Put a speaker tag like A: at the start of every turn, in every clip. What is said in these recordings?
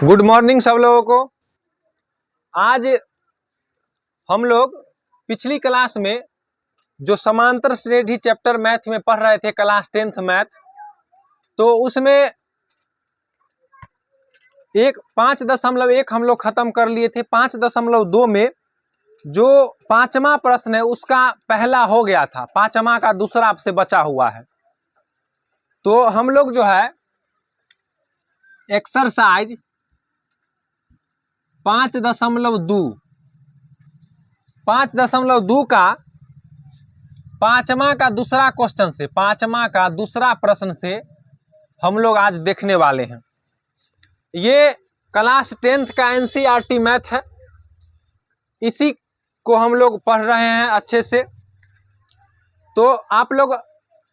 A: Good morning सब लोगों को। आज हम लोग पिछली क्लास में जो समांतर श्रेणी चैप्टर मैथ में पढ़ रहे थे, क्लास 10th मैथ, तो उसमें 5.1 हम लोग खत्म कर लिए थे। 5.2 में जो पांचवा प्रश्न है उसका पहला हो गया था, पांचवा का दूसरा आपसे बचा हुआ है। तो हम लोग जो है एक्सरसाइज 5.2 का पांचवा का दूसरा क्वेश्चन से, पांचवा का दूसरा प्रश्न से हम लोग आज देखने वाले हैं। ये क्लास 10th का एनसीईआरटी मैथ है, इसी को हम लोग पढ़ रहे हैं अच्छे से। तो आप लोग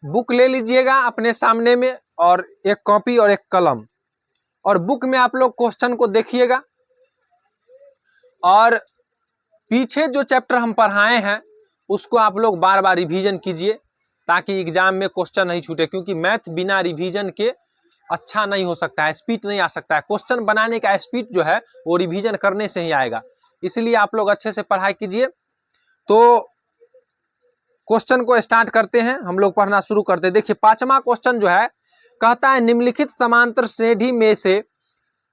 A: बुक ले लीजिएगा अपने सामने में, और एक कॉपी और एक कलम, और बुक में आप लोग क्वेश्चन को देखिएगा और पीछे जो चैप्टर हम पढ़ाए हैं उसको आप लोग बार बार रिवीजन कीजिए, ताकि एग्जाम में क्वेश्चन नहीं छूटे। क्योंकि मैथ बिना रिवीजन के अच्छा नहीं हो सकता है, स्पीड नहीं आ सकता है। क्वेश्चन बनाने का स्पीड जो है वो रिवीजन करने से ही आएगा, इसलिए आप लोग अच्छे से पढ़ाई कीजिए। तो क्वेश्चन को स्टार्ट करते हैं, हम लोग पढ़ना शुरू करते हैं। देखिए पांचवा क्वेश्चन जो है कहता है निम्नलिखित समांतर श्रेणी में से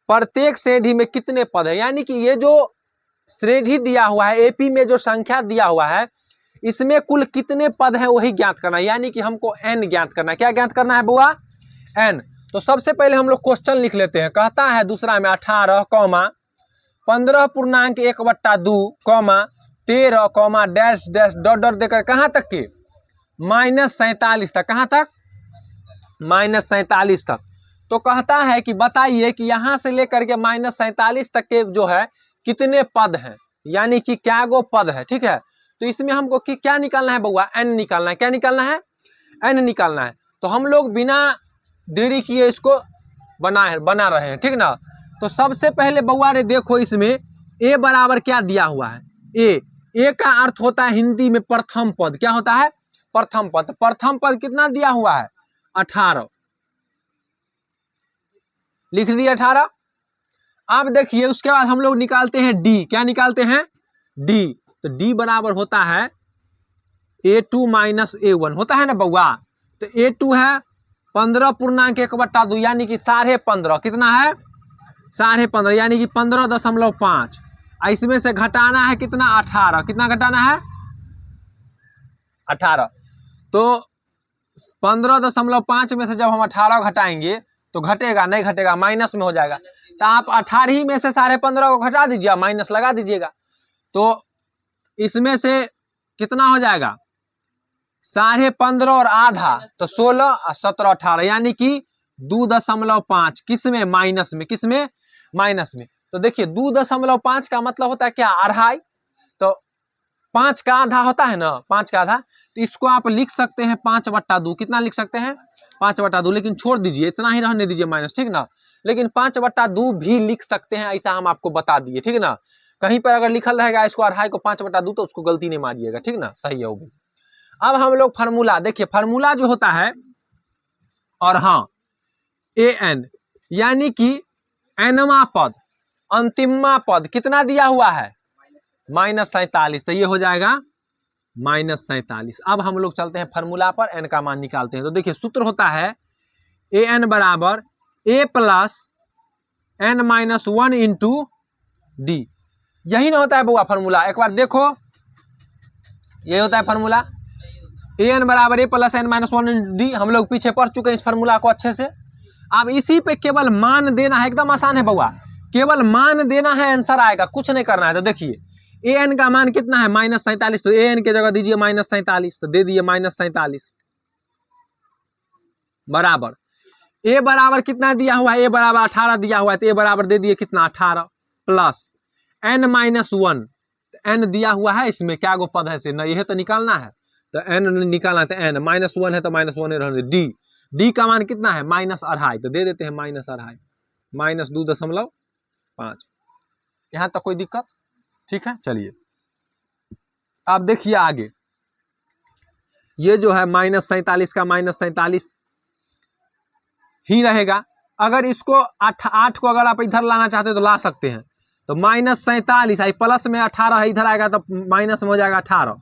A: प्रत्येक श्रेणी में कितने पद है। यानी कि ये जो श्रेणी दिया हुआ है, एपी में जो संख्या दिया हुआ है, इसमें कुल कितने पद हैं वही ज्ञात करना है। यानी कि हमको n ज्ञात करना है। क्या ज्ञात करना है बुआ? n। तो सबसे पहले हम लोग क्वेश्चन लिख लेते हैं। कहता है दूसरा में 18, 15.1/2, 13, डैश डैश डॉट डॉट देकर कहां तक के -47 तक। कहां तक? -47 तक। तो कहता है कि बताइए कि यहां से लेकर के -47 तक के जो है कितने पद हैं, यानी कि क्या गो पद है। ठीक है, तो इसमें हमको क्या निकालना है बउआ? n निकालना है। क्या निकालना है? n निकालना है। तो हम लोग बिना देरी किए इसको बना रहे हैं, ठीक ना। तो सबसे पहले बउआ रे देखो, इसमें a बराबर क्या दिया हुआ है? a का अर्थ होता है हिंदी में प्रथम पद। क्या होता है? प्रथम पद। प्रथम पद कितना दिया हुआ है? 18। लिख दिया 18। अब देखिए उसके बाद हम लोग निकालते हैं d। क्या निकालते हैं? d। तो d बराबर होता है a2 - a1 होता है ना बउआ। तो a2 है 15.1/2, यानी कि 15.5। कितना है? 15.5, यानी कि 15.5। इसमें से घटाना है कितना? 18। कितना घटाना है? 18। तो 15.5 में से जब हम 18 घटाएंगे तो घटेगा नहीं, घटेगा माइनस में हो जाएगा। तो आप 18 में से 15.5 को घटा दीजिए, माइनस लगा दीजिएगा। तो इसमें से कितना हो जाएगा? 15.5 और आधा, तो 16 और 17, 18, यानी कि 2.5। किसमें? माइनस में। किसमें? माइनस में। तो देखिए 2.5 का मतलब होता है क्या? अढ़ाई। तो 5 का आधा होता है ना, 5 का आधा। तो इसको आप लिख सकते हैं 5/2। कितना लिख सकते हैं? 5/2। लेकिन छोड़ दीजिए, इतना ही रहने दीजिए माइनस, ठीक ना। लेकिन 5/2 भी लिख सकते हैं, ऐसा हम आपको बता दिए, ठीक ना। कहीं पर अगर लिखल रहेगा इसको अढ़ाई को 5/2 तो उसको गलती नहीं मारिएगा, ठीक ना, सही है वो भी। अब हम लोग फार्मूला देखिए, फार्मूला जो होता है, और हाँ an, यानी कि nवा पद, अंतिमवा पद कितना दिया हुआ है? -47। तो ये हो जाएगा -47। अब हम लोग चलते हैं फार्मूला पर, n का मान निकालते हैं। तो देखिए सूत्र होता है an बराबर a + n-1 इंटू d। यही ना होता है बुआ फार्मूला? एक बार देखो, यही होता है फार्मूला। an बराबर a + n-1 इंटू d। हम लोग पीछे पढ़ चुके हैं इस फार्मूला को अच्छे से। अब इसी पे केवल मान देना है, एकदम आसान है बउआ, केवल मान देना है, आंसर आएगा, कुछ नहीं करना है। तो देखिए an का मान कितना है? -47। तो an के जगह दीजिए -47, तो दे दिए -47 बराबर। a बराबर कितना दिया हुआ है? a बराबर 18 दिया हुआ है, तो a बराबर दे दिए कितना? 18 प्लस n-1। n दिया हुआ है, इसमें क्या गो पद है से नहीं है तो निकालना है। तो n निकालना है, तो n -1 है तो -1 रहने दे। d का मान कितना है? -2.5, तो दे देते हैं -2.5 -2.5। यहां तक कोई दिक्कत? ठीक है, चलिए अब देखिए आगे। ये जो है -47 का -47 ही रहेगा, अगर इसको 8 को अगर आप इधर लाना चाहते हैं तो ला सकते हैं। तो -47 आई प्लस में 18 है, इधर आएगा तो माइनस में हो जाएगा 18।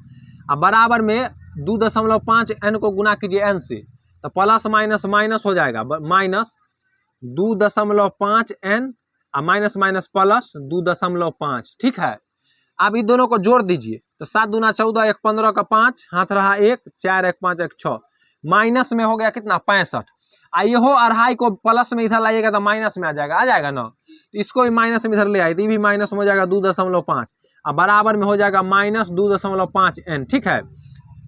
A: अब बराबर में 2.5 n को गुना कीजिए n से, तो प्लस माइनस माइनस हो जाएगा, -2.5 n और माइनस माइनस प्लस 2.5। ठीक है, अब इन दोनों को जोड़ दीजिए तो 7 दूना 14, 1 15 का 5, हाथ रहा 1, 4 1 5 1 6, माइनस में हो गया कितना 65। यो अढ़ाई को प्लस में इधर लाइएगा तो माइनस में आ जाएगा ना, तो इसको भी माइनस में इधर ले आए तो ये भी माइनस में हो जाएगा 2.5 और बराबर में हो जाएगा -2.5 n। ठीक है,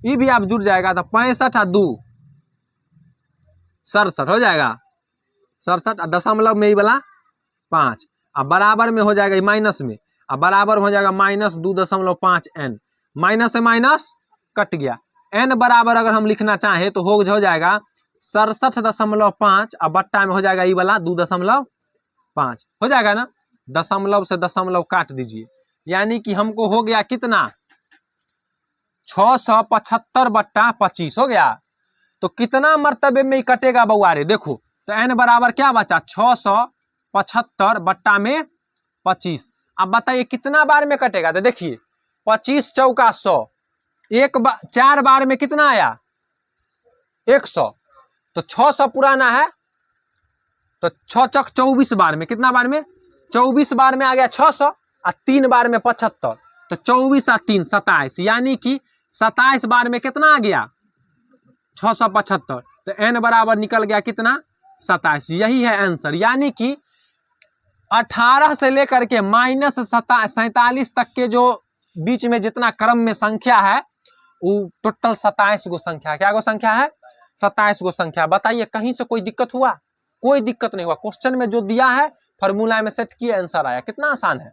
A: ये भी आप जुड़ जाएगा तो 65 और 2 67 हो जाएगा, 67 और दशमलव में ये वाला 5 और बराबर में हो जाएगा माइनस में, अब बराबर हो जाएगा -2.5 n। माइनस से माइनस कट गया, n बराबर अगर हम लिखना चाहें तो हो जाएगा 67.5 और बट्टा में हो जाएगा ये वाला 2.5 हो जाएगा ना, दशमलव से दशमलव काट दीजिए, यानी कि हमको हो गया कितना 675/25 हो गया। तो कितना मर्तबे में कटेगा बउआ रे, देखो तो n बराबर क्या बचा 675/25। अब बताइए कितना बार में कटेगा, तो देखिए 25 चौका 100, 4 बार में कितना आया 100, तो 600 पुराना है तो 6 चक 24 बार में, कितना बार में 24 बार में आ गया 600 और 3 बार में 75, तो 24 और 3 27, यानी कि 27 बार में कितना आ गया 675, तो n बराबर निकल गया कितना 27। यही है आंसर, यानी कि 18 से लेकर के -47 तक के जो बीच में जितना क्रम में संख्या है वो टोटल 27 गो संख्या है। क्या गो संख्या है 27 गो संख्या। बताइए कहीं से कोई दिक्कत हुआ, कोई दिक्कत नहीं हुआ, क्वेश्चन में जो दिया है फॉर्मूला में सेट किए आंसर आया, कितना आसान है।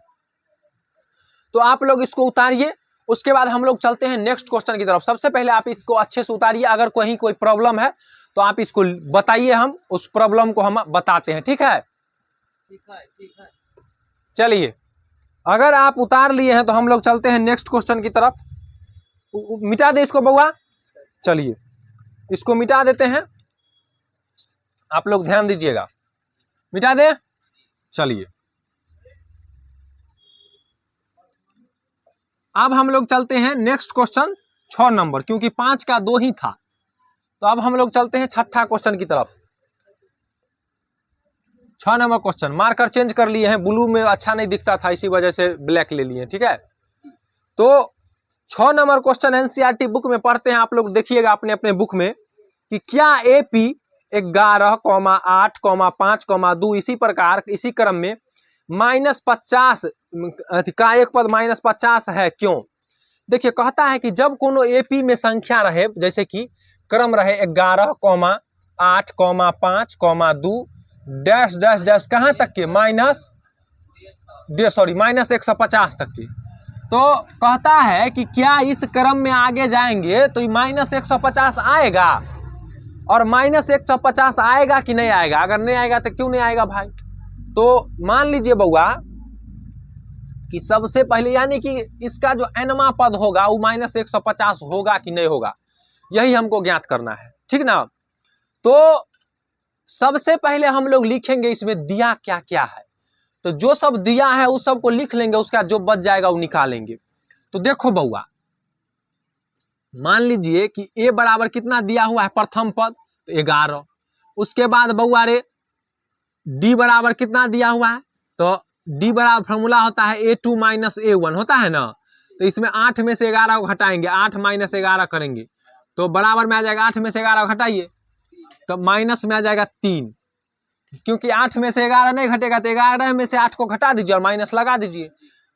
A: तो आप लोग इसको उतारिए, उसके बाद हम लोग चलते हैं नेक्स्ट क्वेश्चन की तरफ। सबसे पहले आप इसको अच्छे से उतारिए, अगर कहीं कोई प्रॉब्लम है तो आप इसको बताइए, हम उस प्रॉब्लम को हम बताते हैं। ठीक है, ठीक है। चलिए, अगर आप उतार लिए हैं तो हम लोग चलते हैं नेक्स्ट क्वेश्चन की तरफ। मिटा दे इसको बउआ, चलिए इसको मिटा देते हैं, आप लोग ध्यान दीजिएगा, मिटा दे। चलिए अब हम लोग चलते हैं नेक्स्ट क्वेश्चन 6 नंबर, क्योंकि 5 का 2 ही था, तो अब हम लोग चलते हैं छठा क्वेश्चन की तरफ। 6 नंबर क्वेश्चन, मार्कर चेंज कर लिए हैं, ब्लू में अच्छा नहीं दिखता था इसी वजह से ब्लैक ले लिए। ठीक है, तो 6 नंबर क्वेश्चन एनसीईआरटी बुक में पढ़ते हैं, आप लोग देखिएगा अपने अपने बुक में कि क्या एपी 11, 8, 5, 2 इसी प्रकार इसी क्रम में -50 का एक पद -50 है, क्यों। देखिए कहता है कि जब कोनो एपी में संख्या रहे, जैसे कि क्रम रहे 11, 8, 5, 2 डैश डैश डैश कहाँ तक के -150 तक के, तो कहता है कि क्या इस क्रम में आगे जाएंगे तो -150 आएगा, और -150 आएगा कि नहीं आएगा। अगर नहीं आएगा तो क्यों नहीं आएगा भाई, तो मान लीजिए बउआ कि सबसे पहले यानी कि इसका जो nवां पद होगा वो -150 होगा कि नहीं होगा, यही हमको ज्ञात करना है। ठीक ना, तो सबसे पहले हम लोग लिखेंगे इसमें दिया क्या क्या है, तो जो सब दिया है उस सब को लिख लेंगे, उसका जो बच जाएगा वो निकालेंगे। तो देखो बउआ, मान लीजिए कि a बराबर कितना दिया हुआ है प्रथम पद, तो 11। उसके बाद बउआ रे d बराबर कितना दिया हुआ है, तो d बराबर फॉर्मूला होता है a2 - a1 होता है ना, तो इसमें 8 में से 11 को घटाएंगे, 8 - 11 करेंगे तो बराबर में आ जाएगा 8 में से 11 घटाइए तो माइनस में आ जाएगा 3, क्योंकि 8 में से 11 नहीं घटेगा तो 11 में से 8 को घटा दीजिए और माइनस लगा दीजिए।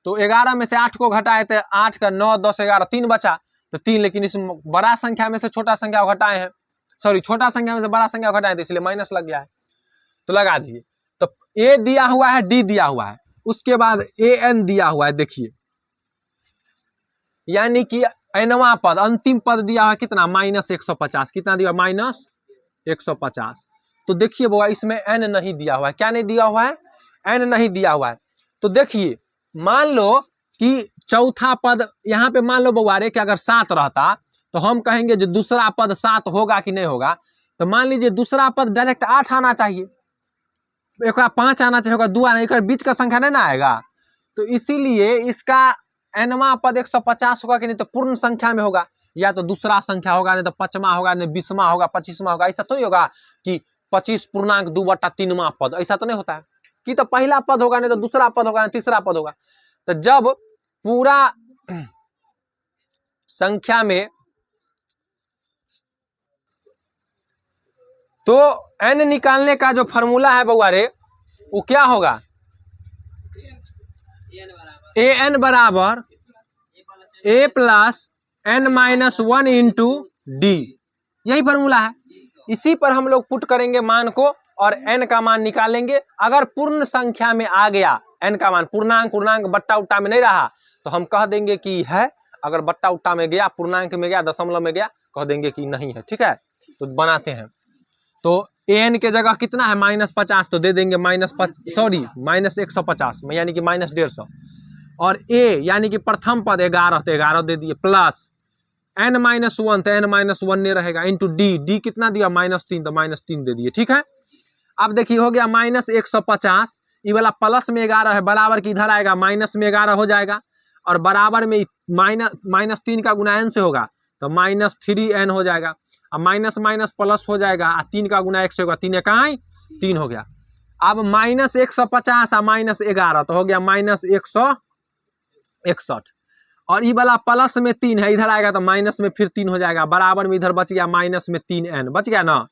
A: तो 11 में से 8 को घटाए तो 8 का 9 10 11 3 बचा, तो 3, लेकिन इस बड़ा संख्या में से छोटा संख्या को घटाए हैं, सॉरी छोटा संख्या में से बड़ा संख्या को घटाए तो इसलिए माइनस लग गया है, तो लगा दीजिए। तो a दिया हुआ है, d दिया हुआ है, उसके बाद an दिया हुआ है, देखिए यानी कि nवां पद अंतिम पद दिया हुआ है कितना -150, कितना दिया -150। तो देखिए बउआ इसमें n नहीं दिया हुआ है, क्या नहीं दिया हुआ है, n नहीं दिया हुआ है। तो देखिए मान लो कि चौथा पद यहाँ पे मान लो बउआ रे कि अगर 7 रहता तो हम कहेंगे जो दूसरा पद 7 होगा कि नहीं होगा, तो मान लीजिए दूसरा पद डायरेक्ट 8 आना चाहिए, एक 5 आना चाहिए, होगा 2 आना, एक बीच का संख्या नहीं ना आएगा। तो इसीलिए इसका nवां पद 150 होगा कि नहीं, तो पूर्ण संख्या में होगा, या तो दूसरा संख्या होगा, नहीं तो 5वां होगा, नहीं 20वां होगा, 25वां होगा। ऐसा थोड़ी होगा कि 25 पूर्णांक 2/3वां पद, ऐसा तो नहीं होता है कि तो पहला पद होगा, नहीं तो दूसरा पद होगा, नहीं तीसरा पद होगा। तो जब पूरा संख्या में, तो n निकालने का जो फॉर्मूला है बउआ रे, वो क्या होगा, an बराबर a plus n minus 1 into D, यही फॉर्मूला है। इसी पर हम लोग पुट करेंगे मान को और n का मान निकालेंगे। अगर पूर्ण संख्या में आ गया n का मान, पूर्णांक पूर्णांक बट्टा उट्टा में नहीं रहा, तो हम कह देंगे कि है। अगर बट्टा उट्टा में गया, पूर्णांक में गया, दशमलव में गया, कह देंगे कि नहीं है। ठीक है, तो बनाते हैं। तो an के जगह कितना है, -50, तो दे देंगे -150 यानी कि -150। और a यानी कि प्रथम पद 11, तो 11 दे दिए, प्लस n-1, तो n-1 नहीं रहेगा, इंटू डी कितना दिया, -3, तो -3 दे दिए। ठीक है, अब देखिए हो गया -150, ये वाला प्लस में 11 है, बराबर की इधर आएगा, माइनस में 11 हो जाएगा, और बराबर में -3 का गुना n से होगा, तो -3n हो जाएगा। अब माइनस माइनस प्लस हो जाएगा, 3 का गुना 1 से होगा, 3 इकाई 3 हो गया। अब -150 और -11, तो हो गया -161, और ये वाला प्लस में 3 है, इधर आएगा तो माइनस में फिर 3 हो जाएगा, बराबर में इधर बच गया माइनस में 3n, बच गया ना।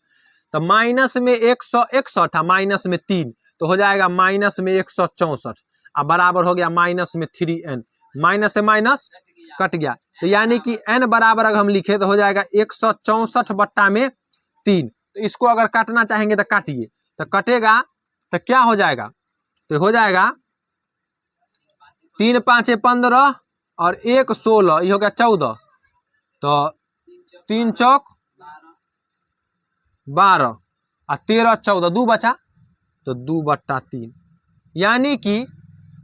A: तो माइनस में 161 माइनस में 3, तो हो जाएगा माइनस में 164, अब बराबर हो गया माइनस में 3n, माइनस से माइनस कट गया। तो यानी कि n बराबर अगर हम लिखे तो हो जाएगा 164/3। तो इसको अगर काटना चाहेंगे तो काटिए, तो कटेगा तो क्या हो जाएगा, तो हो जाएगा 3 5 15 और 1 16, ये हो गया 14, तो 3 चौक 12 और 13 14, 2 बचा, तो 2/3, यानी कि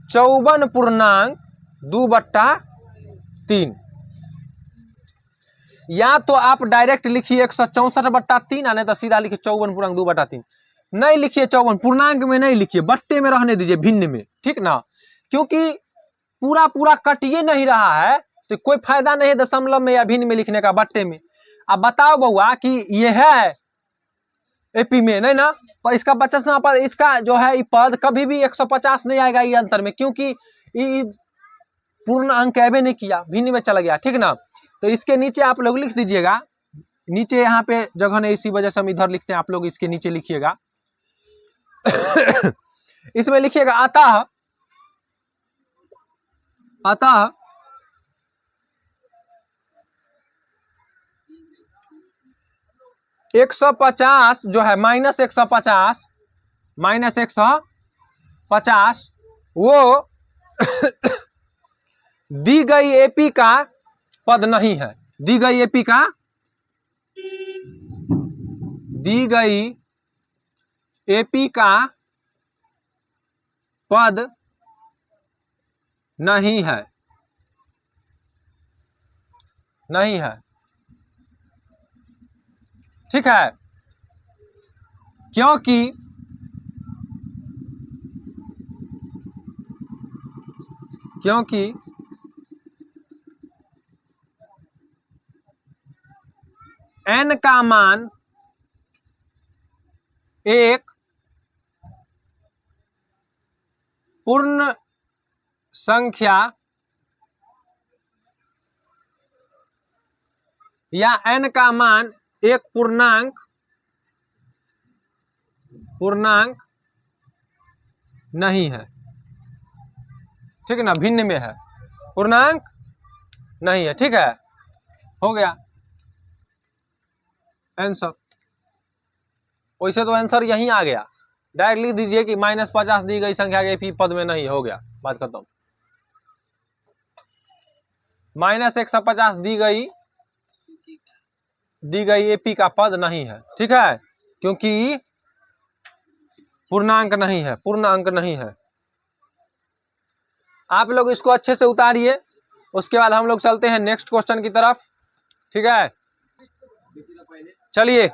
A: 54.2/3। या तो आप डायरेक्ट लिखिए 164/3, नहीं तो सीधा लिखिए 54.2/3। नहीं लिखिए 54, पूर्णांक में नहीं लिखिए, बट्टे में रहने दीजिए, भिन्न में, ठीक ना, क्योंकि पूरा पूरा कटिए नहीं रहा है, तो कोई फायदा नहीं है दशमलव में या भिन्न में लिखने का, बट्टे में। अब बताओ बउआ कि ये है एपी में नहीं ना, पर इसका 50वां पद, इसका जो है ये पद कभी भी 150 नहीं आएगा ये अंतर में, क्योंकि ये पूर्ण अंक ऐबे नहीं किया, भिन्न में चला गया, ठीक ना। तो इसके नीचे आप लोग लिख दीजिएगा, नीचे यहाँ पे जगह नहीं, इसी वजह से हम इधर लिखते हैं, आप लोग इसके नीचे लिखिएगा। इसमें लिखिएगा अतः 150 जो है, -150 वो दी गई एपी का पद नहीं है, दी गई एपी का पद नहीं है, ठीक है, क्योंकि n का मान एक पूर्ण संख्या या n का मान एक पूर्णांक नहीं है, ठीक है ना, भिन्न में है, पूर्णांक नहीं है, ठीक है, हो गया आंसर। वैसे तो आंसर यहीं आ गया, डायरेक्ट लिख दीजिए कि -50 दी गई संख्या के एपी पद में नहीं, हो गया, बात खत्म। -150 दी गई एपी का पद नहीं है, ठीक है, क्योंकि पूर्णांक नहीं है, पूर्ण अंक नहीं है। आप लोग इसको अच्छे से उतारिए, उसके बाद हम लोग चलते हैं नेक्स्ट क्वेश्चन की तरफ, ठीक है। चलिए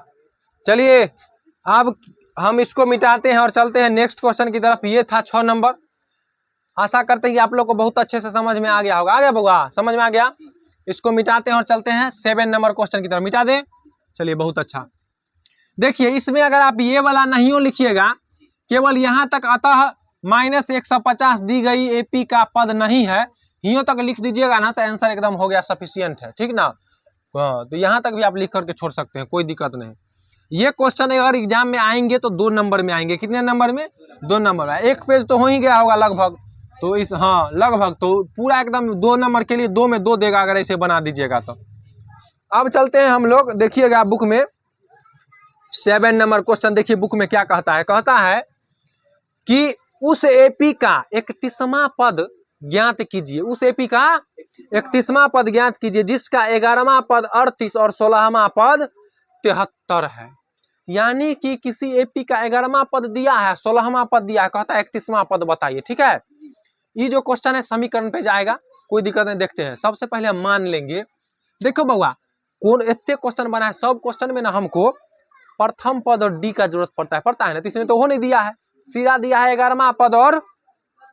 A: अब हम इसको मिटाते हैं और चलते हैं नेक्स्ट क्वेश्चन की तरफ। ये था 6 नंबर। आशा करते हैं कि आप लोग को बहुत अच्छे से समझ में आ गया होगा। आ गया बउआ, समझ में आ गया। इसको मिटाते हैं और चलते हैं 7 नंबर क्वेश्चन की तरफ। मिटा दें, चलिए बहुत अच्छा। देखिए इसमें अगर आप ये वाला नहीं लिखिएगा, केवल यहाँ तक अतः -150 दी गई एपी का पद नहीं है, यूं तक लिख दीजिएगा ना तो आंसर एकदम हो गया, सफिशियंट है, ठीक ना। हाँ, तो यहाँ तक भी आप लिख करके छोड़ सकते हैं, कोई दिक्कत नहीं। ये क्वेश्चन अगर एग्जाम में आएंगे तो 2 नंबर में आएंगे। कितने नंबर में? 2 नंबर में। एक पेज तो हो ही गया होगा लगभग, तो इस हाँ लगभग तो पूरा एकदम 2 नंबर के लिए 2 में 2 देगा अगर ऐसे बना दीजिएगा तो। अब चलते हैं हम लोग, देखिएगा बुक में 7 नंबर क्वेश्चन। देखिए बुक में क्या कहता है। कहता है कि उस एपी का 31वां पद ज्ञात कीजिए। उस एपी का 31वां पद ज्ञात कीजिए जिसका 11वां पद 38 और 16वां पद 73 है। यानी कि किसी एपी का 11वां पद दिया है, 16वां पद दिया है, कहता है 31वां पद बताइए। ठीक है, ये जो क्वेश्चन है समीकरण पे जाएगा, कोई दिक्कत नहीं। देखते हैं, सबसे पहले हम मान लेंगे। देखो बउआ, कौन इतने क्वेश्चन बना है, सब क्वेश्चन में ना हमको प्रथम पद और डी का जरूरत पड़ता है ना। तो इसमें तो हो नहीं दिया है, सीधा दिया है 11वां पद और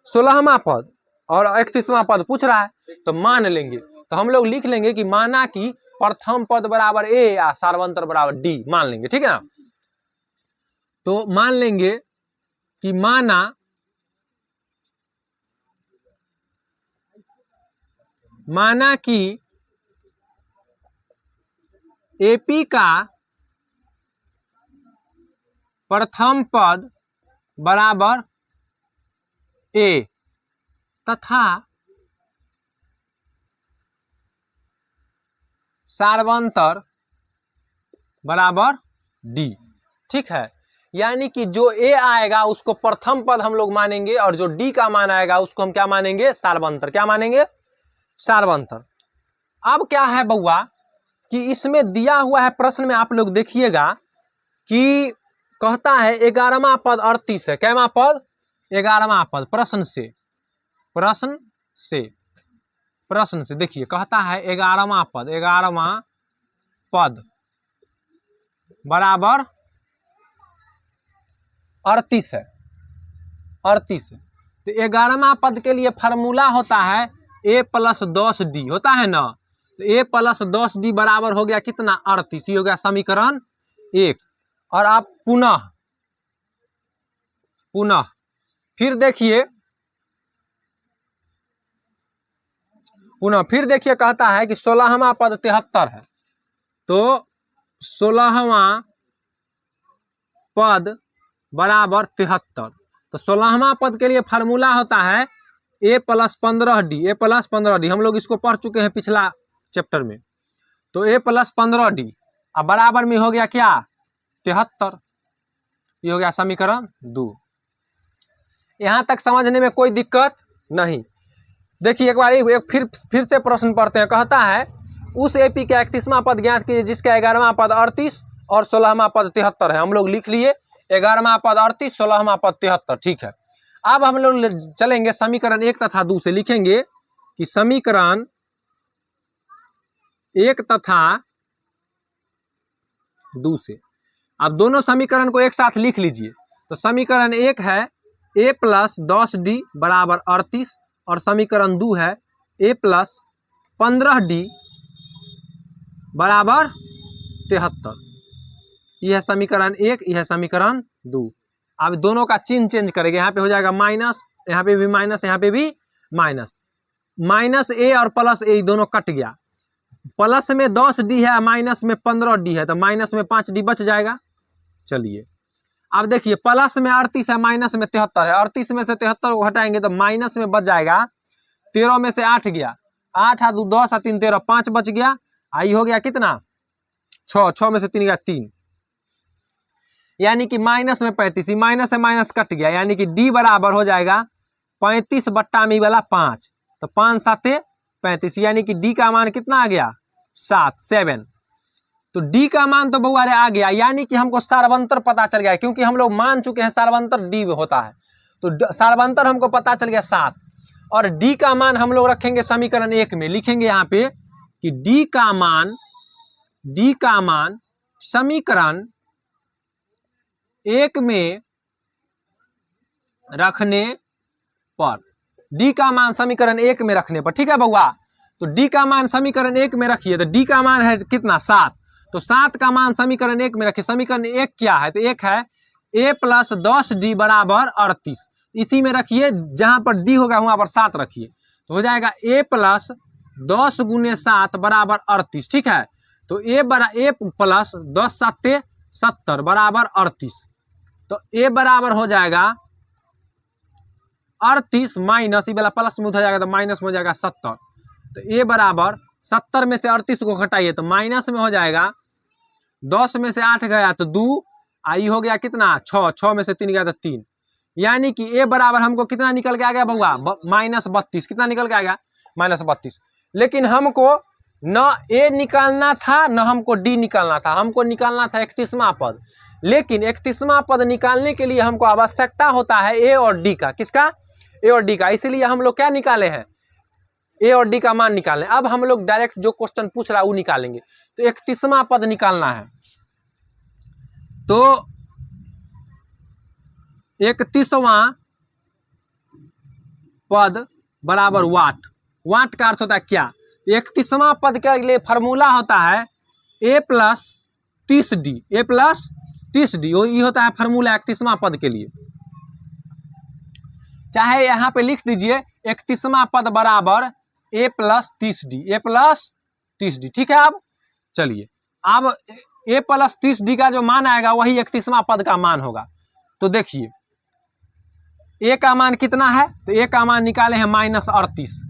A: 16वां पद और 31वां पद पूछ रहा है, तो मान लेंगे। तो हम लोग लिख लेंगे कि माना कि प्रथम पद बराबर ए या सार्वंतर बराबर डी, मान लेंगे। ठीक है ना। तो मान लेंगे कि माना कि एपी का प्रथम पद बराबर ए तथा सार्वंतर बराबर डी। ठीक है, यानी कि जो ए आएगा उसको प्रथम पद हम लोग मानेंगे और जो डी का मान आएगा उसको हम क्या मानेंगे? सार्वंतर। क्या मानेंगे? सार्वंतर। अब क्या है बउआ कि इसमें दिया हुआ है प्रश्न में, आप लोग देखिएगा कि कहता है 11वां पद 38 है। कैवा पद? 11वां पद। प्रश्न से देखिए, कहता है 11वां पद बराबर 38 है। तो 11वां पद के लिए फार्मूला होता है a + 10d, होता है ना। तो a + 10d बराबर हो गया कितना? 38। ये हो गया समीकरण 1। और आप पुनः फिर देखिए कहता है कि 16वां पद 73 है। तो 16वां पद बराबर 73। तो 16वां पद के लिए फार्मूला होता है a + 15d। हम लोग इसको पढ़ चुके हैं पिछला चैप्टर में। तो a + 15d अब बराबर में हो गया क्या? 73। ये हो गया समीकरण 2। यहां तक समझने में कोई दिक्कत नहीं। देखिए एक बार फिर से प्रश्न पढ़ते हैं। कहता है उस एपी का 31वां पद ज्ञात कीजिए जिसका 11वां पद 38 और 16वां पद 73 है। हम लोग लिख लिए 11वां पद 38, 16वां पद 73। ठीक है, अब हम लोग चलेंगे समीकरण 1 तथा 2 से। लिखेंगे कि समीकरण 1 तथा 2 से अब दोनों समीकरण को एक साथ लिख लीजिए। तो समीकरण 1 है a + 10d बराबर 38 और समीकरण 2 है a + 15d बराबर 73। यह है समीकरण 1, यह है समीकरण 2। अब दोनों का चिन्ह चेंज करेंगे। यहाँ पे हो जाएगा माइनस, यहाँ पे भी माइनस, यहाँ पे भी माइनस। -a और +a दोनों कट गया। प्लस में 10d है, माइनस में 15d है, तो माइनस में 5d बच जाएगा। चलिए अब देखिए, प्लस में 38 है, माइनस में 73 है। 38 में से 73 को हटाएंगे तो माइनस में बच जाएगा 13 में से 8 गया, 8 × 2 10 और 3 13, 5 बच गया। आई हो गया कितना? 6, 6 में से 3 गया 3, यानी कि माइनस में 35। माइनस से माइनस कट गया, यानी कि d बराबर हो जाएगा 35 बट्टा में वाला 5, तो 5 7 35, यानी कि d का मान कितना आ गया? 7। तो d का मान तो बउआ आ गया, यानी कि हमको सार्वंतर पता चल गया, क्योंकि हम लोग मान चुके हैं सार्वंतर d होता है। तो सार्वंतर हमको पता चल गया 7। और d का मान हम लोग रखेंगे समीकरण 1 में। लिखेंगे यहाँ पे कि d का मान समीकरण 1 में रखने पर, डी का मान समीकरण 1 में रखने पर, ठीक है बउआ। तो डी का मान समीकरण 1 में रखिए, तो डी का मान है कितना 7, तो 7 का मान समीकरण 1 में रखिए। समीकरण 1 क्या है, तो 1 है a प्लस 10d बराबर 38, इसी में रखिए, जहां पर डी होगा वहां पर 7 रखिए, तो हो जाएगा a प्लस 10 गुने 7 बराबर 38, ठीक है। तो a प्लस 10 7 70 बराबर 38, तो a बराबर हो जाएगा 38 माइनस, ये वाला प्लस में हो जाएगा तो माइनस में हो जाएगा 70, तो a बराबर 70 में से 38 को घटाइए तो माइनस में हो जाएगा, 10 में से 8 गया तो 2, आई हो गया कितना 6, 6 में से 3 गया तो 3, यानी कि a बराबर हमको कितना निकल के आ गया बउआ, -32, कितना निकल के आ गया -32। लेकिन हमको न a निकालना था न हमको d निकालना था, हमको निकालना था 31वां पद, लेकिन 31वां पद निकालने के लिए हमको आवश्यकता होता है a और d का, किसका, a और d का, इसीलिए हम लोग क्या निकाले हैं, a और d का मान निकालें। अब हम लोग डायरेक्ट जो क्वेश्चन पूछ रहा है वो निकालेंगे, तो 31वां पद निकालना है, तो 31वां पद बराबर वाट, वाट का अर्थ होता है क्या, 31वां पद के लिए फॉर्मूला होता है a plus 30d, a plus 30d, ये होता है फॉर्मूला 31वां पद के लिए। चाहे यहाँ पे लिख दीजिए 31वां पद बराबर a plus 30d, a plus 30d, ठीक है। अब चलिए, अब a प्लस 30d का जो मान आएगा वही 31वां पद का मान होगा। तो देखिए a का मान कितना है, तो a का मान निकाले हैं -32,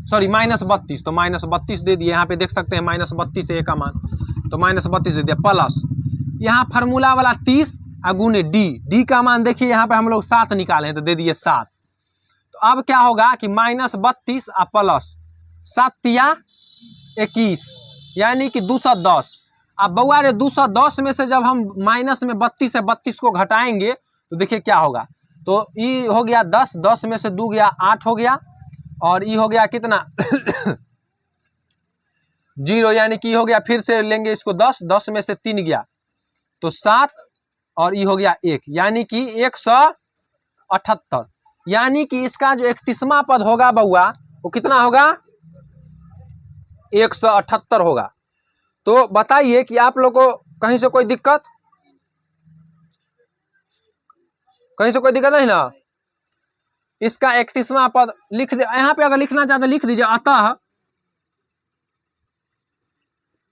A: तो -32 दे दिए, यहाँ पे देख सकते हैं -32 है a का मान, तो -32 दे दिया, प्लस यहाँ फार्मूला वाला 30 गुने d का मान देखिए यहाँ पे हम लोग 7 निकाले हैं तो दे दिए 7। तो अब क्या होगा कि -32 और प्लस 7 या 21, यानी कि 210। अब बउआ रे 210 में से जब हम माइनस में 32 से 32 को घटाएंगे तो देखिए क्या होगा, तो ई हो गया 10, 10 में से 2 गया 8 हो गया, और ई हो गया कितना 0, यानी कि हो गया, फिर से लेंगे इसको 10, 10 में से 3 गया तो 7, और ई हो गया 1, यानी कि 178, यानी कि इसका जो 31वां पद होगा बउआ वो कितना होगा 178 होगा। तो बताइए कि आप लोग को कहीं से कोई दिक्कत, कहीं से कोई दिक्कत नहीं ना, इसका 31वां पद लिख दे, यहाँ पे अगर लिखना चाहते लिख दीजिए,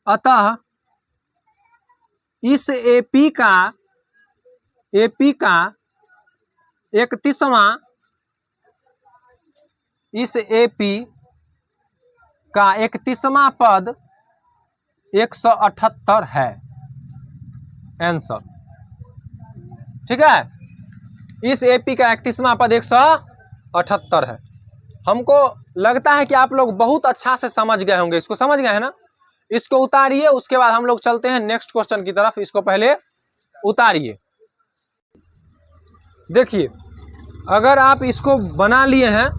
A: अतः इस एपी का 31वां, इस एपी का 31वां पद 178 है आंसर, ठीक है। इस एपी का 31वां पद 178 है। हमको लगता है कि आप लोग बहुत अच्छा से समझ गए होंगे, इसको समझ गए हैं ना। इसको उतारिए, उसके बाद हम लोग चलते हैं नेक्स्ट क्वेश्चन की तरफ। इसको पहले उतारिए, देखिए अगर आप इसको बना लिए हैं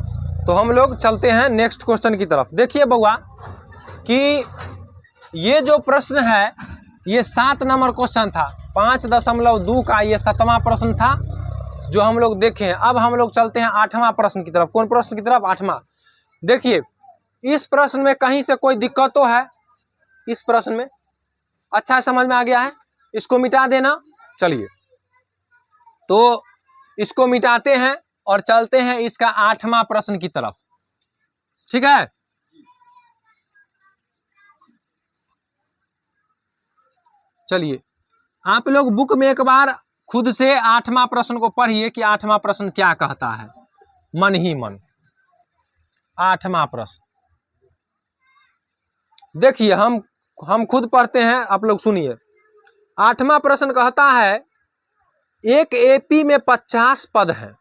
A: तो हम लोग चलते हैं नेक्स्ट क्वेश्चन की तरफ। देखिए बउआ कि ये जो प्रश्न है ये 7 नंबर क्वेश्चन था, 5.2 का ये 7वां प्रश्न था जो हम लोग देखे हैं। अब हम लोग चलते हैं 8वां प्रश्न की तरफ। कौन प्रश्न की तरफ, 8वां। देखिए इस प्रश्न में कहीं से कोई दिक्कत तो है, इस प्रश्न में अच्छा समझ में आ गया है, इसको मिटा देना। चलिए तो इसको मिटाते हैं और चलते हैं इसका 8वां प्रश्न की तरफ, ठीक है। चलिए आप लोग बुक में एक बार खुद से 8वां प्रश्न को पढ़िए कि 8वां प्रश्न क्या कहता है, मन ही मन। 8वां प्रश्न देखिए, हम खुद पढ़ते हैं, आप लोग सुनिए। 8वां प्रश्न कहता है एक एपी में 50 पद हैं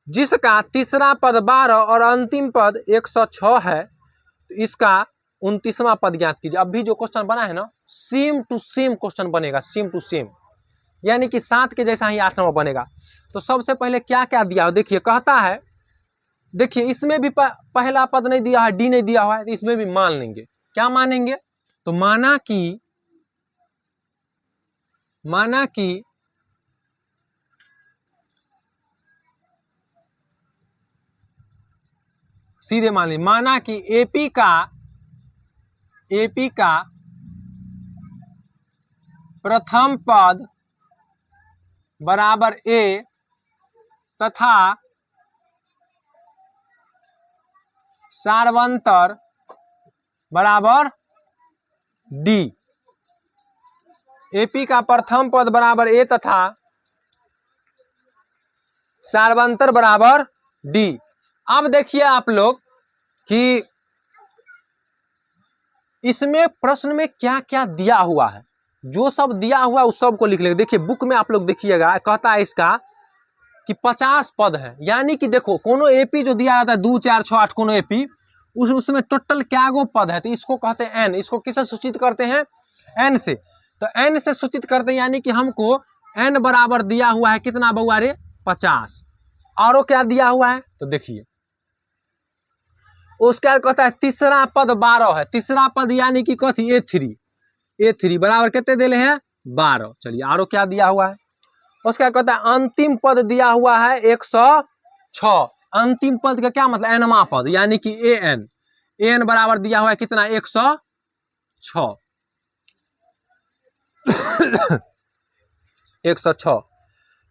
A: जिसका तीसरा पद 12 और अंतिम पद 106 है, तो इसका 29वां पद ज्ञात कीजिए। अब भी जो क्वेश्चन बना है ना, सेम टू सेम क्वेश्चन बनेगा, सेम टू सेम, यानी कि 7 के जैसा ही 8वां बनेगा। तो सबसे पहले क्या क्या दिया देखिए, कहता है, देखिए इसमें भी पहला पद नहीं दिया है, डी नहीं दिया हुआ है, तो इसमें भी मान लेंगे। क्या मानेंगे, तो माना कि सीधे मान ली, माना कि एपी का प्रथम पद बराबर ए तथा सार्वंतर बराबर डी। एपी का प्रथम पद बराबर ए तथा सार्वंतर बराबर डी। अब देखिए आप लोग कि इसमें प्रश्न में क्या क्या दिया हुआ है, जो सब दिया हुआ है उस सब को लिख लेंगे। देखिए बुक में आप लोग देखिएगा, कहता है इसका कि 50 पद है, यानी कि देखो कोनो एपी जो दिया जाता है 2 4 6 8 कोनो एपी, उसमें टोटल क्या गो पद है, तो इसको कहते हैं एन। इसको किससे सूचित करते हैं, एन से। तो एन से सूचित करते हैं, यानी कि हमको एन बराबर दिया हुआ है कितना बउआ रे, 50। और क्या दिया हुआ है तो देखिए, उसका कहता है तीसरा पद 12 है। तीसरा पद यानी कि कथी, ए3 बराबर कितने दिले हैं, 12। चलिए और क्या दिया हुआ है, उसका कहता है अंतिम पद दिया हुआ है 106। अंतिम पद का क्या मतलब, एनवा पद, यानी कि एन बराबर दिया हुआ है कितना, 106 106।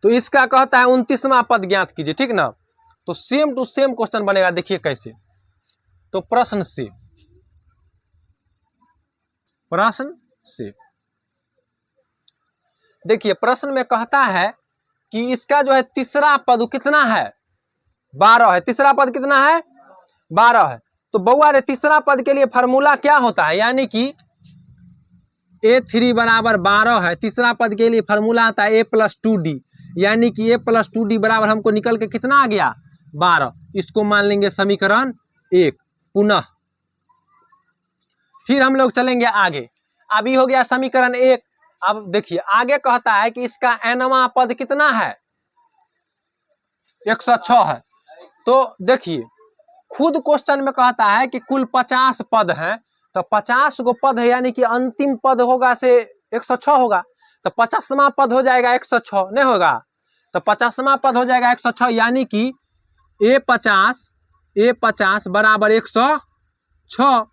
A: तो इसका कहता है 29वां पद ज्ञात कीजिए, ठीक ना। तो सेम टू सेम क्वेश्चन बनेगा, देखिए कैसे। तो प्रश्न से देखिए, प्रश्न में कहता है कि इसका जो है तीसरा पद कितना है, 12 है। तीसरा पद कितना है, 12 है। तो बउआ रे तीसरा पद के लिए फार्मूला क्या होता है, यानी कि A3 बराबर 12 है। तीसरा पद के लिए फार्मूला आता है A+2D, यानी कि A+2D बराबर हमको निकल के कितना आ गया, 12। इसको मान लेंगे समीकरण 1 पुनः। फिर हम लोग चलेंगे आगे। अभी हो गया समीकरण 1। अब देखिए आगे कहता है कि इसका एनवा पद कितना है, 106 है। तो देखिए खुद क्वेश्चन में कहता है कि कुल 50 पद हैं, तो 50 गो पद है, यानी कि अंतिम पद होगा से 106 होगा। तो 50वां पद हो जाएगा 106, नहीं होगा, तो 50वां पद हो जाएगा 106, यानी कि A50 बराबर 106।